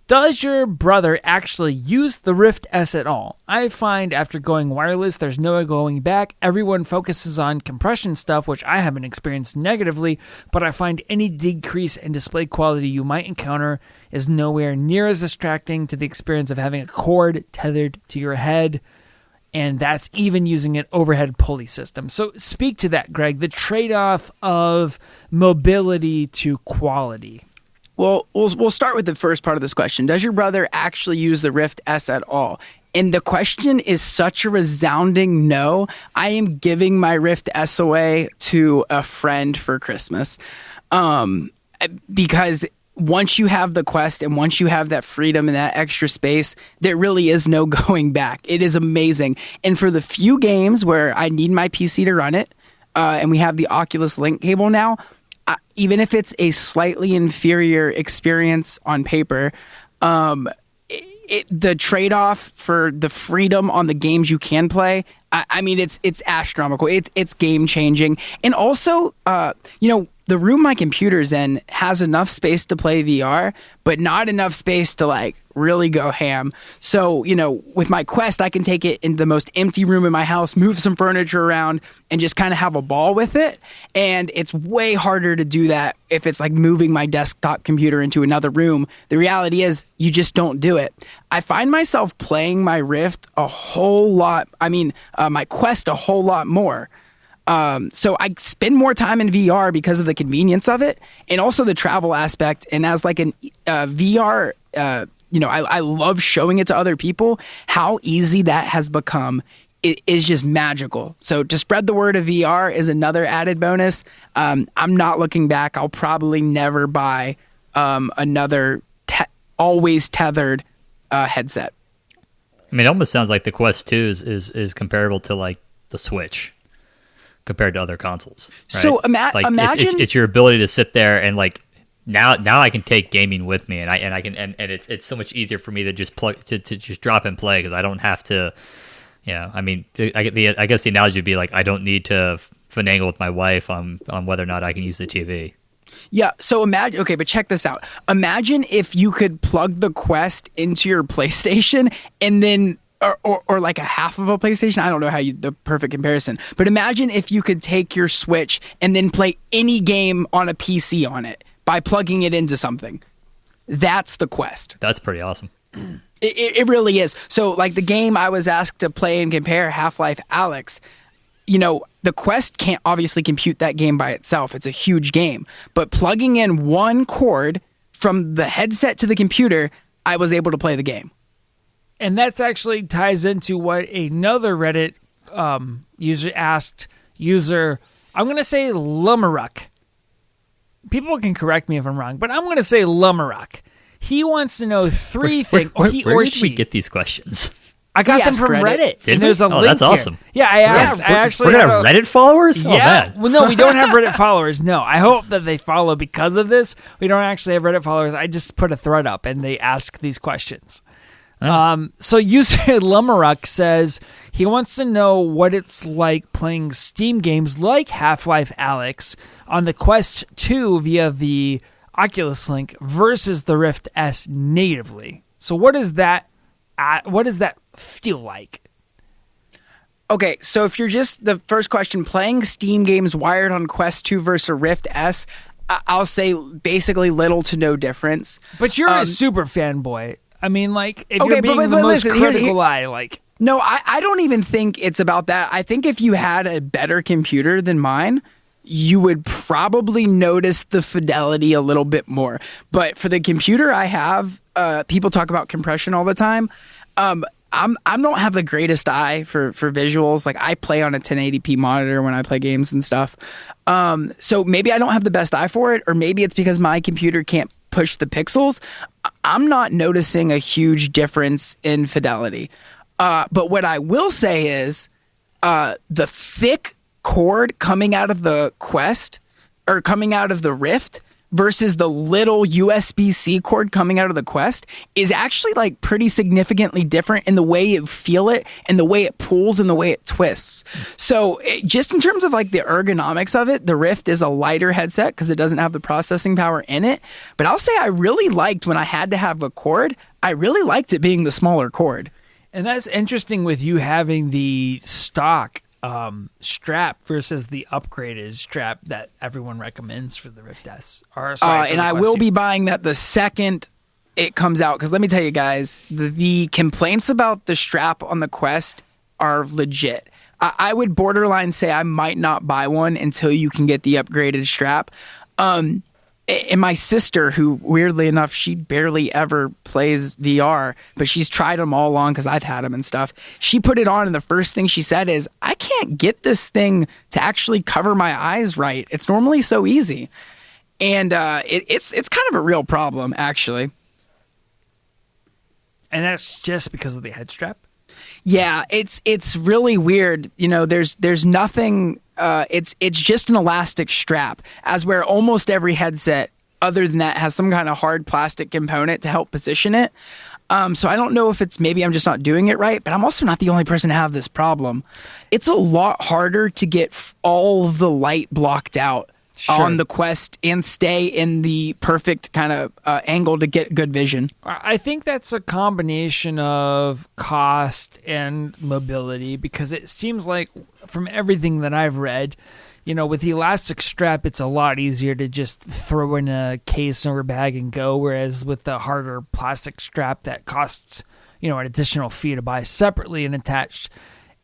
does your brother actually use the Rift S at all? I find after going wireless, there's no going back. Everyone focuses on compression stuff, which I haven't experienced negatively, but I find any decrease in display quality you might encounter is nowhere near as distracting to the experience of having a cord tethered to your head, and that's even using an overhead pulley system. So speak to that, Greg, the trade-off of mobility to quality. Well, we'll start with the first part of this question. Does your brother actually use the Rift S at all? And the question is such a resounding no. I am giving my Rift S away to a friend for Christmas. Because once you have the Quest and once you have that freedom and that extra space, there really is no going back. It is amazing. And for the few games where I need my PC to run it, and we have the Oculus Link cable now, even if it's a slightly inferior experience on paper, the trade-off for the freedom on the games you can play, I mean, it's astronomical. It's game-changing. And also, the room my computer's in has enough space to play VR, but not enough space to, like, really go ham. So, with my Quest, I can take it into the most empty room in my house, move some furniture around, and just kind of have a ball with it. And it's way harder to do that if it's like moving my desktop computer into another room. The reality is you just don't do it. I find myself playing my Rift a whole lot. My Quest a whole lot more. So I spend more time in VR because of the convenience of it and also the travel aspect. And as like an VR, I love showing it to other people. How easy that has become is just magical. So to spread the word of VR is another added bonus. I'm not looking back. I'll probably never buy another always tethered headset. I mean, it almost sounds like the Quest 2 is comparable to like the Switch compared to other consoles. Right? So imagine it's your ability to sit there and like now I can take gaming with me and it's so much easier for me to just plug to just drop and play because I don't have to. I guess the analogy would be like I don't need to finagle with my wife on whether or not I can use the TV. Yeah, so imagine, okay, but check this out. Imagine if you could plug the Quest into your PlayStation and then, or like a half of a PlayStation. I don't know the perfect comparison, but imagine if you could take your Switch and then play any game on a PC on it by plugging it into something. That's the Quest. That's pretty awesome. It really is. So like the game I was asked to play and compare, Half-Life Alyx, the Quest can't obviously compute that game by itself. It's a huge game. But plugging in one cord from the headset to the computer, I was able to play the game. And that's actually ties into what another Reddit user asked. I'm going to say Lumaruk. People can correct me if I'm wrong, but I'm going to say Lumaruk. He wants to know three things. Where did we get these questions? I got them from Reddit. Did and we? theally Oh, that's here. awesome. Yeah, I asked. I actually we're gonna have Reddit followers. Yeah. Oh, man. Well, no, we don't have Reddit followers. No, I hope that they follow because of this. We don't actually have Reddit followers. I just put a thread up and they ask these questions. So user Lumaruk says he wants to know what it's like playing Steam games like Half-Life Alyx on the Quest 2 via the Oculus Link versus the Rift S natively. So what does that feel like? Okay, so if you're just the first question, playing Steam games wired on Quest 2 versus Rift S, I'll say basically little to no difference. But you're a super fanboy. I mean, like, if you're being the most critical eye, like... No, I don't even think it's about that. I think if you had a better computer than mine, you would probably notice the fidelity a little bit more. But for the computer I have, people talk about compression all the time. I don't have the greatest eye for visuals. Like, I play on a 1080p monitor when I play games and stuff. So maybe I don't have the best eye for it, or maybe it's because my computer can't push the pixels. I'm not noticing a huge difference in fidelity. But what I will say is the thick cord coming out of the Quest or coming out of the Rift versus the little USB-C cord coming out of the Quest is actually like pretty significantly different in the way you feel it and the way it pulls and the way it twists. So just in terms of like the ergonomics of it, the Rift is a lighter headset because it doesn't have the processing power in it. But I'll say I really liked when I had to have a cord, I really liked it being the smaller cord. And that's interesting with you having the stock strap versus the upgraded strap that everyone recommends for the Rift S. And I will be buying that the second it comes out, because let me tell you guys, the complaints about the strap on the Quest are legit. I would borderline say I might not buy one until you can get the upgraded strap. And my sister, who weirdly enough, she barely ever plays VR, but she's tried them all along because I've had them and stuff. She put it on, and the first thing she said is, I can't get this thing to actually cover my eyes right. It's normally so easy. And it's kind of a real problem, actually. And that's just because of the head strap? Yeah, it's really weird. There's nothing... It's just an elastic strap, as where almost every headset other than that has some kind of hard plastic component to help position it. So I don't know if maybe I'm just not doing it right, but I'm also not the only person to have this problem. It's a lot harder to get all of the light blocked out on the Quest and stay in the perfect kind of angle to get good vision. I think that's a combination of cost and mobility, because it seems like from everything that I've read, with the elastic strap, it's a lot easier to just throw in a case or a bag and go, whereas with the harder plastic strap that costs, an additional fee to buy separately and attached,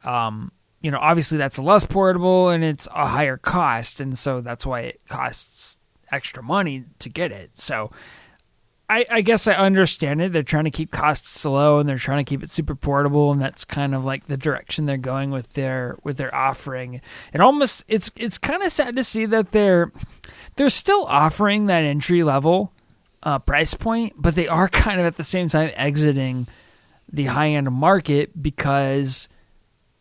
obviously that's less portable and it's a higher cost, and so that's why it costs extra money to get it. So I guess I understand it. They're trying to keep costs low and they're trying to keep it super portable, and that's kind of like the direction they're going with their offering. And almost it's kind of sad to see that they're still offering that entry level price point, but they are kind of at the same time exiting the high end market because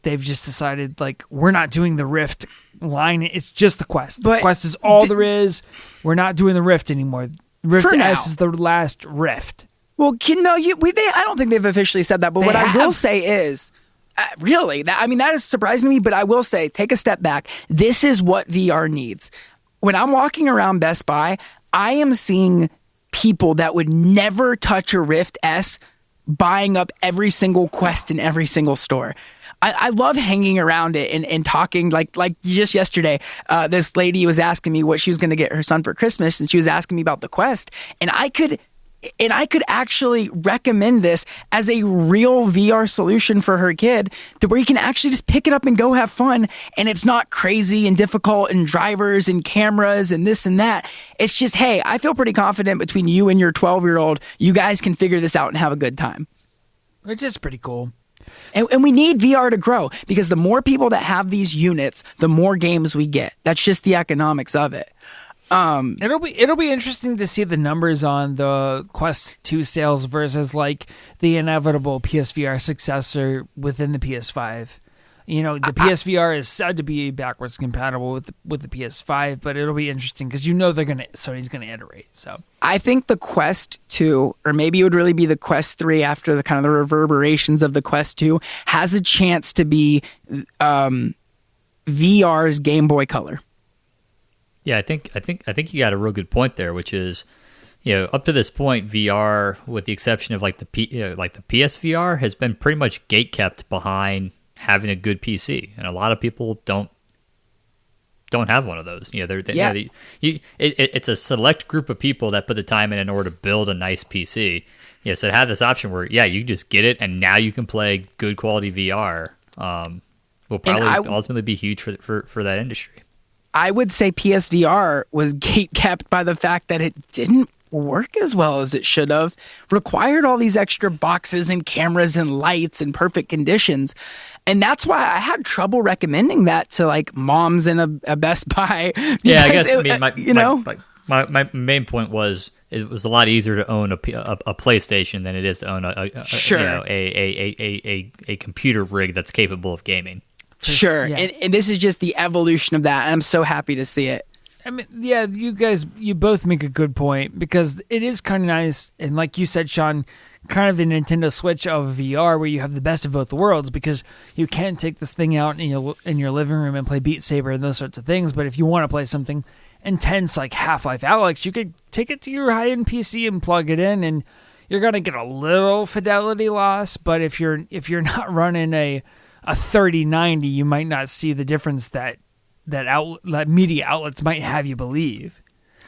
they've just decided, like, we're not doing the Rift line. It's just the Quest. The Quest is all there is. We're not doing the Rift anymore. Rift S is the last Rift. Well, I don't think they've officially said that, but what I will say is, really, that is surprising to me, but I will say, take a step back. This is what VR needs. when I'm walking around Best Buy, I am seeing people that would never touch a Rift S buying up every single Quest in every single store. I love hanging around it and talking like just yesterday. This lady was asking me what she was going to get her son for Christmas, and she was asking me about the Quest, and I could actually recommend this as a real VR solution for her kid, to where you can actually just pick it up and go have fun, and it's not crazy and difficult and drivers and cameras and this and that. It's just, hey, I feel pretty confident between you and your 12-year-old, you guys can figure this out and have a good time. Which is pretty cool. And we need VR to grow, because the more people that have these units, the more games we get. That's just the economics of it. It'll be interesting to see the numbers on the Quest 2 sales versus like the inevitable PSVR successor within the PS5. You know, the PSVR is said to be backwards compatible with the PS5, but it'll be interesting because Sony's gonna iterate. So I think the Quest 2, or maybe it would really be the Quest 3 after the kind of the reverberations of the Quest 2, has a chance to be VR's Game Boy Color. Yeah, I think you got a real good point there, which is, you know, up to this point, VR, with the exception of like the PSVR, has been pretty much gatekept behind having a good PC, and a lot of people don't have one of those. You know, it's a select group of people that put the time in order to build a nice PC. Yeah, so to have this option where you just get it, and now you can play good quality VR, will probably ultimately be huge for that industry. I would say PSVR was gatekept by the fact that it didn't work as well as it should have, required all these extra boxes and cameras and lights and perfect conditions. And that's why I had trouble recommending that to like moms in a Best Buy. Yeah, I guess my main point was it was a lot easier to own a PlayStation than it is to own a computer rig that's capable of gaming. Sure. Yeah. And this is just the evolution of that. And I'm so happy to see it. I mean, yeah, you both make a good point, because it is kind of nice. And like you said, Sean, kind of the Nintendo Switch of VR, where you have the best of both worlds, because you can take this thing out in your living room and play Beat Saber and those sorts of things. But if you want to play something intense like Half-Life Alyx, you could take it to your high-end PC and plug it in, and you're going to get a little fidelity loss. But if you're not running a 3090, you might not see the difference that media outlets might have you believe.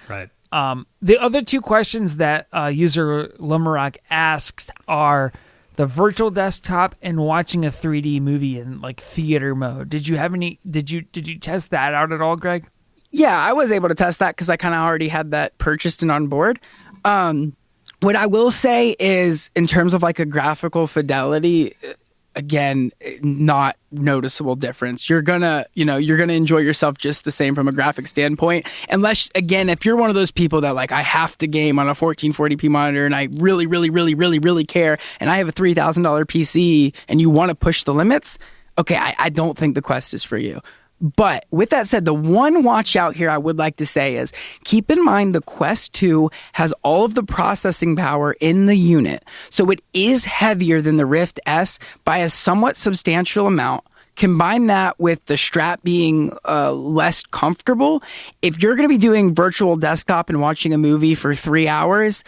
Right. The other two questions that user Limerok asks are the virtual desktop and watching a 3D movie in like theater mode. Did you test that out at all, Greg? Yeah, I was able to test that because I kind of already had that purchased and on board. What I will say is, in terms of like a graphical fidelity, again, not noticeable difference. You're gonna enjoy yourself just the same from a graphic standpoint. Unless, again, if you're one of those people that like, I have to game on a 1440p monitor and I really, really, really, really, really care, and I have a $3,000 PC and you want to push the limits, okay, I don't think the Quest is for you. But with that said, the one watch out here I would like to say is, keep in mind the Quest 2 has all of the processing power in the unit. So it is heavier than the Rift S by a somewhat substantial amount. Combine that with the strap being less comfortable. If you're going to be doing virtual desktop and watching a movie for 3 hours,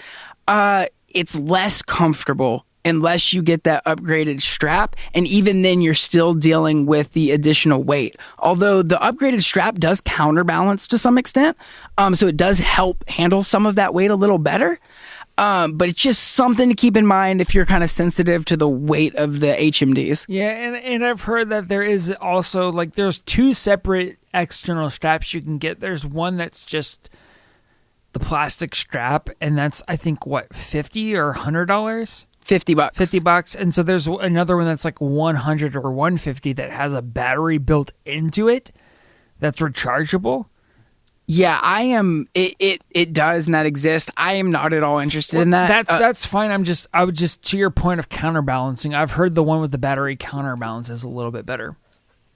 it's less comfortable unless you get that upgraded strap. And even then, you're still dealing with the additional weight. Although the upgraded strap does counterbalance to some extent. So it does help handle some of that weight a little better. But it's just something to keep in mind if you're kind of sensitive to the weight of the HMDs. Yeah, and I've heard that there is also, like, there's two separate external straps you can get. There's one that's just the plastic strap, and that's, I think, what, $50 or $100? $50. $50. And so there's another one that's like $100 or $150 that has a battery built into it that's rechargeable. Yeah, I am. It does, and that exists. I am not at all interested in that. That's fine. I would just, to your point of counterbalancing, I've heard the one with the battery counterbalance is a little bit better.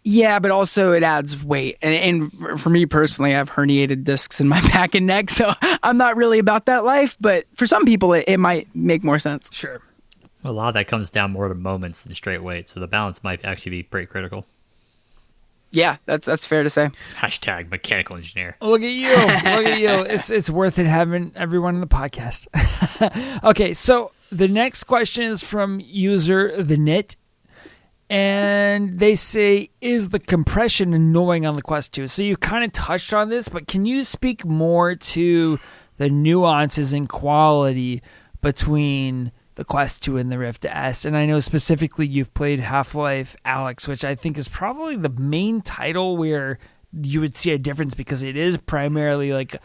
Yeah, but also it adds weight. And for me personally, I have herniated discs in my back and neck, so I'm not really about that life. But for some people, it might make more sense. Sure. Well, a lot of that comes down more to moments than straight weight, so the balance might actually be pretty critical. Yeah, that's fair to say. Hashtag mechanical engineer. Look at you. Look at you. It's worth it having everyone in the podcast. Okay, so the next question is from user The Knit. And they say, is the compression annoying on the Quest 2? So you kind of touched on this, but can you speak more to the nuances and quality between the Quest 2 and the Rift S? And I know specifically you've played Half-Life Alyx, which I think is probably the main title where you would see a difference because it is primarily like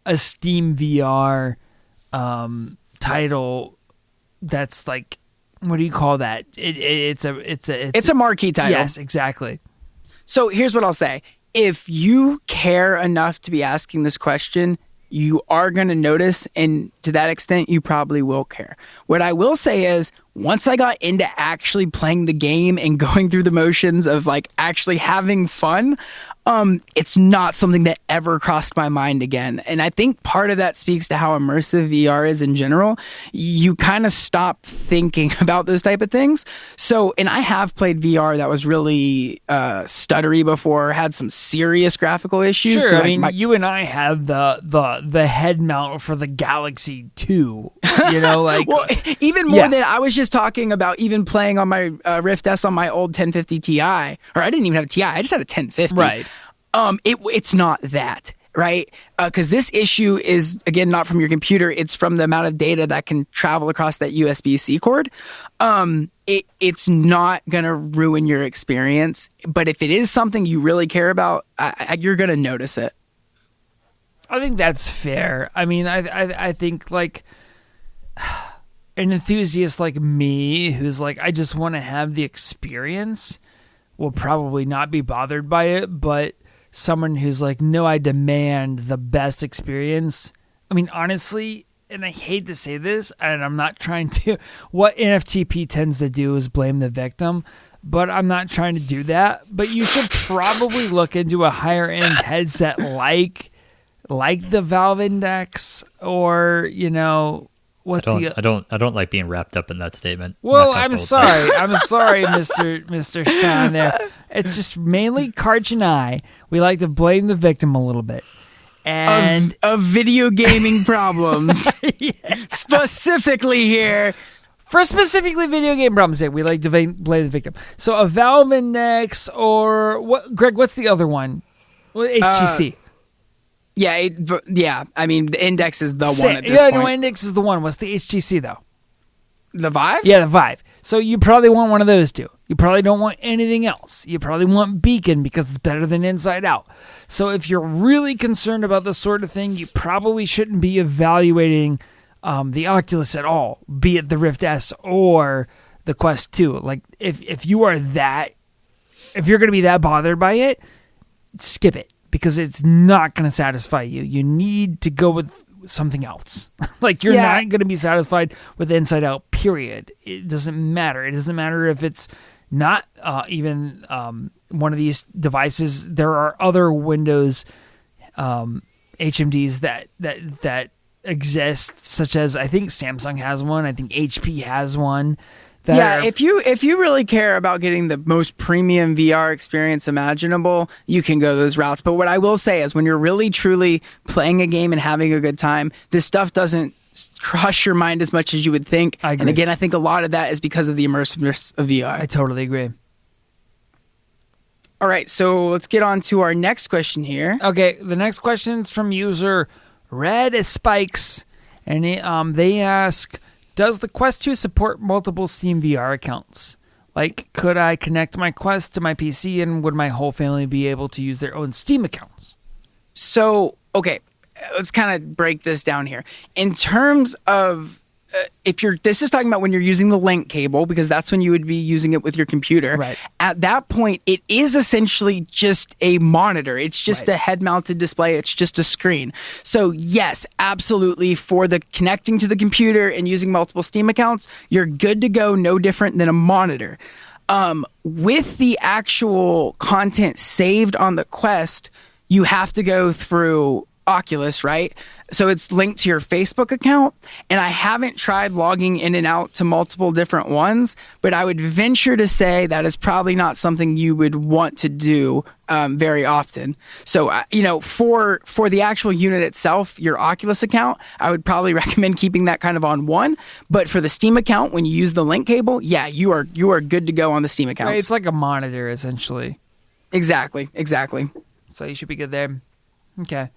a Steam VR title that's like, what do you call that? It's a marquee title. Yes, exactly. So here's what I'll say. If you care enough to be asking this question, you are going to notice, and to that extent, you probably will care. What I will say is, once I got into actually playing the game and going through the motions of like actually having fun, it's not something that ever crossed my mind again. And I think part of that speaks to how immersive VR is in general. You kind of stop thinking about those type of things. So, and I have played VR that was really stuttery before, had some serious graphical issues. Sure, I mean, you and I have the head mount for the Galaxy 2. You know, like well, even more than I was just talking about, even playing on my Rift S on my old 1050 Ti, or I didn't even have a Ti, I just had a 1050. Right. It's not that, right? Because this issue is, again, not from your computer. It's from the amount of data that can travel across that USB-C cord. It's not going to ruin your experience. But if it is something you really care about, you're going to notice it. I think that's fair. I mean, I think, like, an enthusiast like me who's like, I just want to have the experience will probably not be bothered by it, but someone who's like, no, I demand the best experience. I mean, honestly, and I hate to say this, and I'm not trying to, what NFTP tends to do is blame the victim, but I'm not trying to do that. But you should probably look into a higher end headset like the Valve Index, or, you know, I don't like being wrapped up in that statement. Well, I'm sorry, Mr. Sean there. It's just mainly Karch and I. We like to blame the victim a little bit. And of video gaming problems. Yeah. Specifically here. For specifically video game problems, we like to blame the victim. So a Valve Index, or what? Greg, what's the other one? HTC. Yeah. I mean, the Index is the one at this point. Yeah, no, Index is the one. What's the HTC, though? The Vive? Yeah, the Vive. So you probably want one of those two. You probably don't want anything else. You probably want Beacon because it's better than Inside Out. So if you're really concerned about this sort of thing, you probably shouldn't be evaluating the Oculus at all, be it the Rift S or the Quest 2. Like, if you are that, if you're going to be that bothered by it, skip it, because it's not going to satisfy you. You need to go with something else. Like, you're not going to be satisfied with Inside Out, period. It doesn't matter. It doesn't matter if it's not even one of these devices. There are other Windows HMDs that exist, such as, I think Samsung has one. I think HP has one. If you really care about getting the most premium VR experience imaginable, you can go those routes. But what I will say is, when you're really truly playing a game and having a good time, this stuff doesn't crush your mind as much as you would think. I agree. And again, I think a lot of that is because of the immersiveness of VR. I totally agree. All right, so let's get on to our next question here. Okay, the next question is from user Red as Spikes, and they ask, does the Quest 2 support multiple Steam VR accounts? Like, could I connect my Quest to my PC, and would my whole family be able to use their own Steam accounts? So, okay, let's kind of break this down here. In terms of, this is talking about when you're using the link cable, because that's when you would be using it with your computer. Right. At that point, it is essentially just a monitor. It's just a head-mounted display. It's just a screen. So yes, absolutely, for the connecting to the computer and using multiple Steam accounts, you're good to go, no different than a monitor. With the actual content saved on the Quest, you have to go through Oculus, right? So it's linked to your Facebook account, and I haven't tried logging in and out to multiple different ones, but I would venture to say that is probably not something you would want to do very often. So, for the actual unit itself, your Oculus account, I would probably recommend keeping that kind of on one. But for the Steam account, when you use the link cable, yeah, you are good to go on the Steam account. Right, it's like a monitor, essentially. Exactly. So you should be good there. Okay.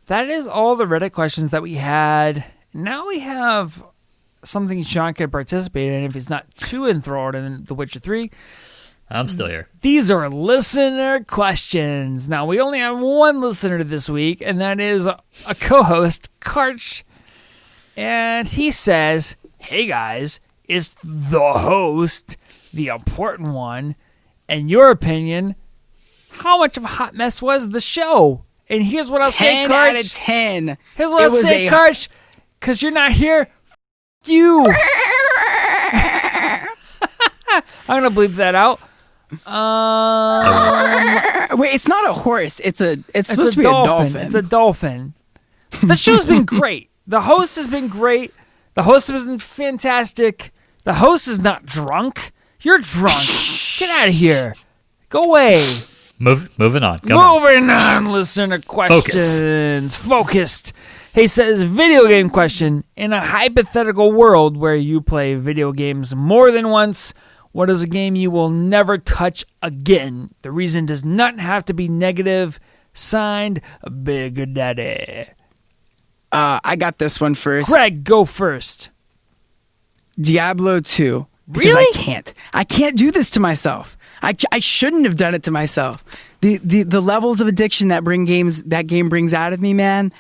That is all the Reddit questions that we had. Now we have something Sean could participate in if he's not too enthralled in The Witcher 3. I'm still here. These are listener questions. Now, we only have one listener this week, and that is a co-host, Karch. And he says, hey guys, it's the host, the important one. In your opinion, how much of a hot mess was the show? And here's what I'll say, 10 Karch. out of 10. Here's what I'll say, Karch. Because you're not here, you. I'm going to bleep that out. Wait, it's not a horse. It's supposed to be a dolphin. It's a dolphin. The show's been great. The host has been great. The host has been fantastic. The host is not drunk. You're drunk. Get out of here. Go away. Moving on. Moving on, listener questions. Focused. He says, video game question. In a hypothetical world where you play video games more than once, what is a game you will never touch again? The reason does not have to be negative. Signed, Big Daddy. I got this one first. Greg, go first. Diablo 2. Because Really? I can't do this to myself. I shouldn't have done it to myself. The levels of addiction that game brings out of me, man.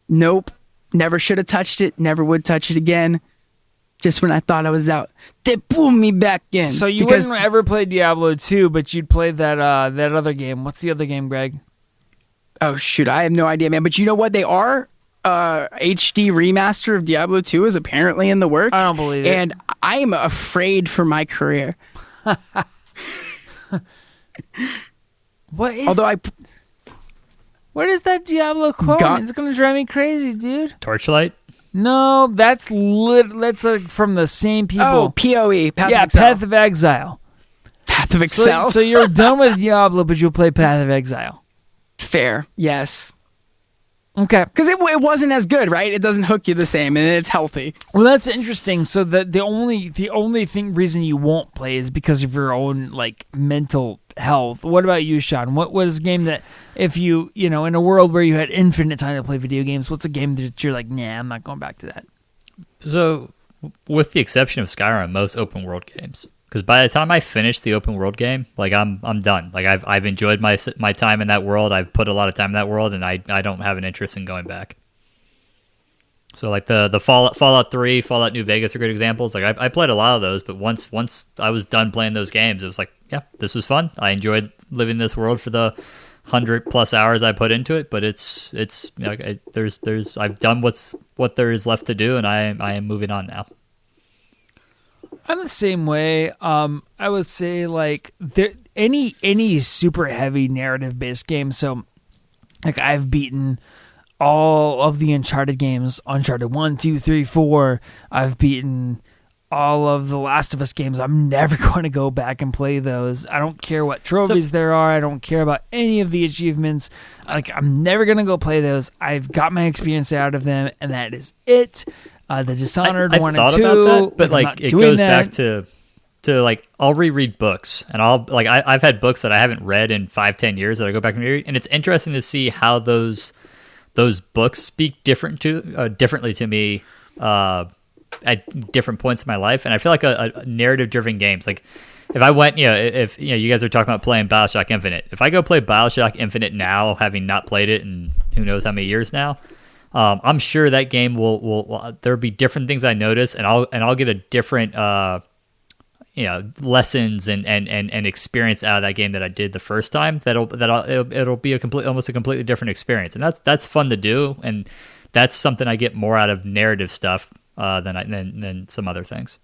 Nope. Never should have touched it. Never would touch it again. Just when I thought I was out, they pulled me back in. So you wouldn't ever play Diablo 2, but you'd play that other game. What's the other game, Greg? Oh, shoot. I have no idea, man. But you know what? They are HD remaster of Diablo 2 is apparently in the works. I don't believe it. And I am afraid for my career. What is that Diablo clone? It's going to drive me crazy, dude. Torchlight? No, that's from the same people. Oh, PoE. Path of Exile. Path of Exile. So you're done with Diablo, but you'll play Path of Exile. Fair, yes. Okay. Because it wasn't as good, right? It doesn't hook you the same, and it's healthy. Well, that's interesting. So the only reason you won't play is because of your own mental health. What about you, Sean? What was a game that if you in a world where you had infinite time to play video games, what's a game that you're like, nah, I'm not going back to that? So, with the exception of Skyrim, most open world games. Because by the time I finish the open world game, I'm done. I've enjoyed my time in that world. I've put a lot of time in that world, and I don't have an interest in going back. So the Fallout 3, Fallout New Vegas are good examples. I played a lot of those, but once I was done playing those games, it was yeah, this was fun. I enjoyed living this world for the 100+ hours I put into it. But it's I've done what there is left to do, and I am moving on now. I'm the same way. I would say any super heavy narrative based game. So I've beaten all of the Uncharted games, Uncharted 1, 2, 3, 4. I've beaten all of the Last of Us games. I'm never going to go back and play those. I don't care what trophies there are. I don't care about any of the achievements. I'm never going to go play those. I've got my experience out of them, and that is it. The Dishonored 1 and 2. About that, but it goes back to I'll reread books, and I've had books that I haven't read in 5-10 years that I go back and reread, and it's interesting to see how those books speak differently to me at different points in my life. And I feel like a narrative driven games, if I went, if you guys are talking about playing BioShock Infinite, if I go play BioShock Infinite now, having not played it in who knows how many years now, I'm sure that game will there'll be different things I notice, and I'll get a different lessons and experience out of that game that I did the first time. It'll be almost a completely different experience, and that's fun to do, and that's something I get more out of narrative stuff than some other things.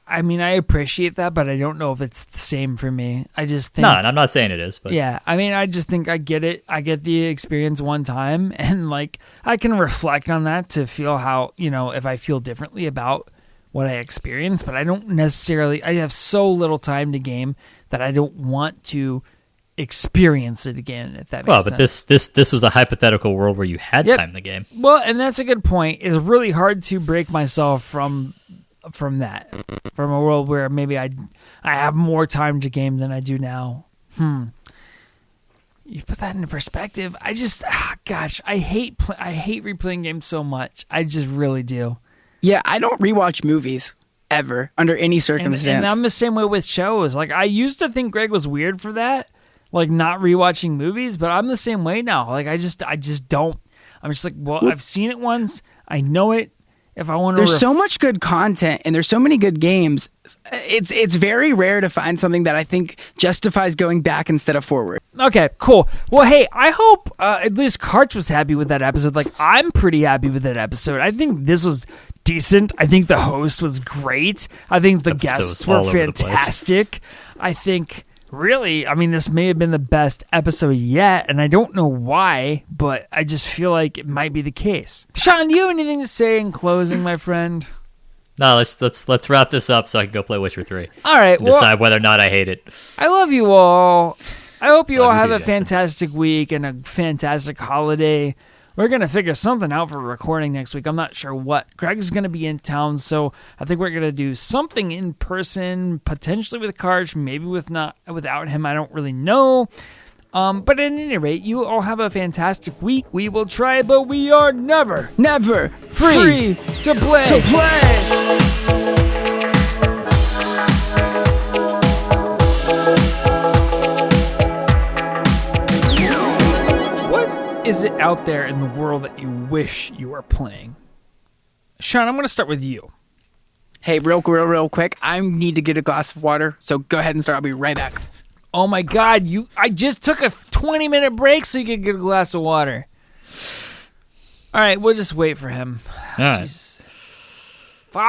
I mean, I appreciate that, but I don't know if it's the same for me. I just think... No, and I'm not saying it is, but... Yeah, I mean, I just think I get it. I get the experience one time, and, like, I can reflect on that to feel how, if I feel differently about what I experienced, but I don't necessarily... I have so little time to game that I don't want to experience it again, if that makes sense. But this was a hypothetical world where you had time to game. Well, and that's a good point. It's really hard to break myself from that, from a world where maybe I have more time to game than I do now. You put that into perspective. I just, I hate replaying games so much. I just really do. Yeah, I don't rewatch movies ever under any circumstance. And I'm the same way with shows. Like, I used to think Greg was weird for that, like not rewatching movies, but I'm the same way now. Like, I just don't. I'm just like, well, I've seen it once. I know it. If I want to, there's so much good content and there's so many good games. It's very rare to find something that I think justifies going back instead of forward. Okay, cool. Well, hey, I hope at least Karch was happy with that episode. Like, I'm pretty happy with that episode. I think this was decent. I think the host was great. I think the guests were fantastic. I think, really, I mean, this may have been the best episode yet, and I don't know why, but I just feel like it might be the case. Sean, do you have anything to say in closing, my friend? No, let's wrap this up so I can go play Witcher 3. All right, and decide whether or not I hate it. I love you all. I hope you all have a Jackson. fantastic week and a fantastic holiday. We're going to figure something out for recording next week. I'm not sure what. Greg's going to be in town, so I think we're going to do something in person, potentially with Karch, maybe without him. I don't really know. But at any rate, you all have a fantastic week. We will try, but we are never free to play. Is it out there in the world that you wish you were playing? Sean, I'm going to start with you. Hey, real quick. I need to get a glass of water, so go ahead and start. I'll be right back. Oh my God, I just took a 20-minute break so you could get a glass of water. All right, we'll just wait for him. All right. Jeez. Fuck.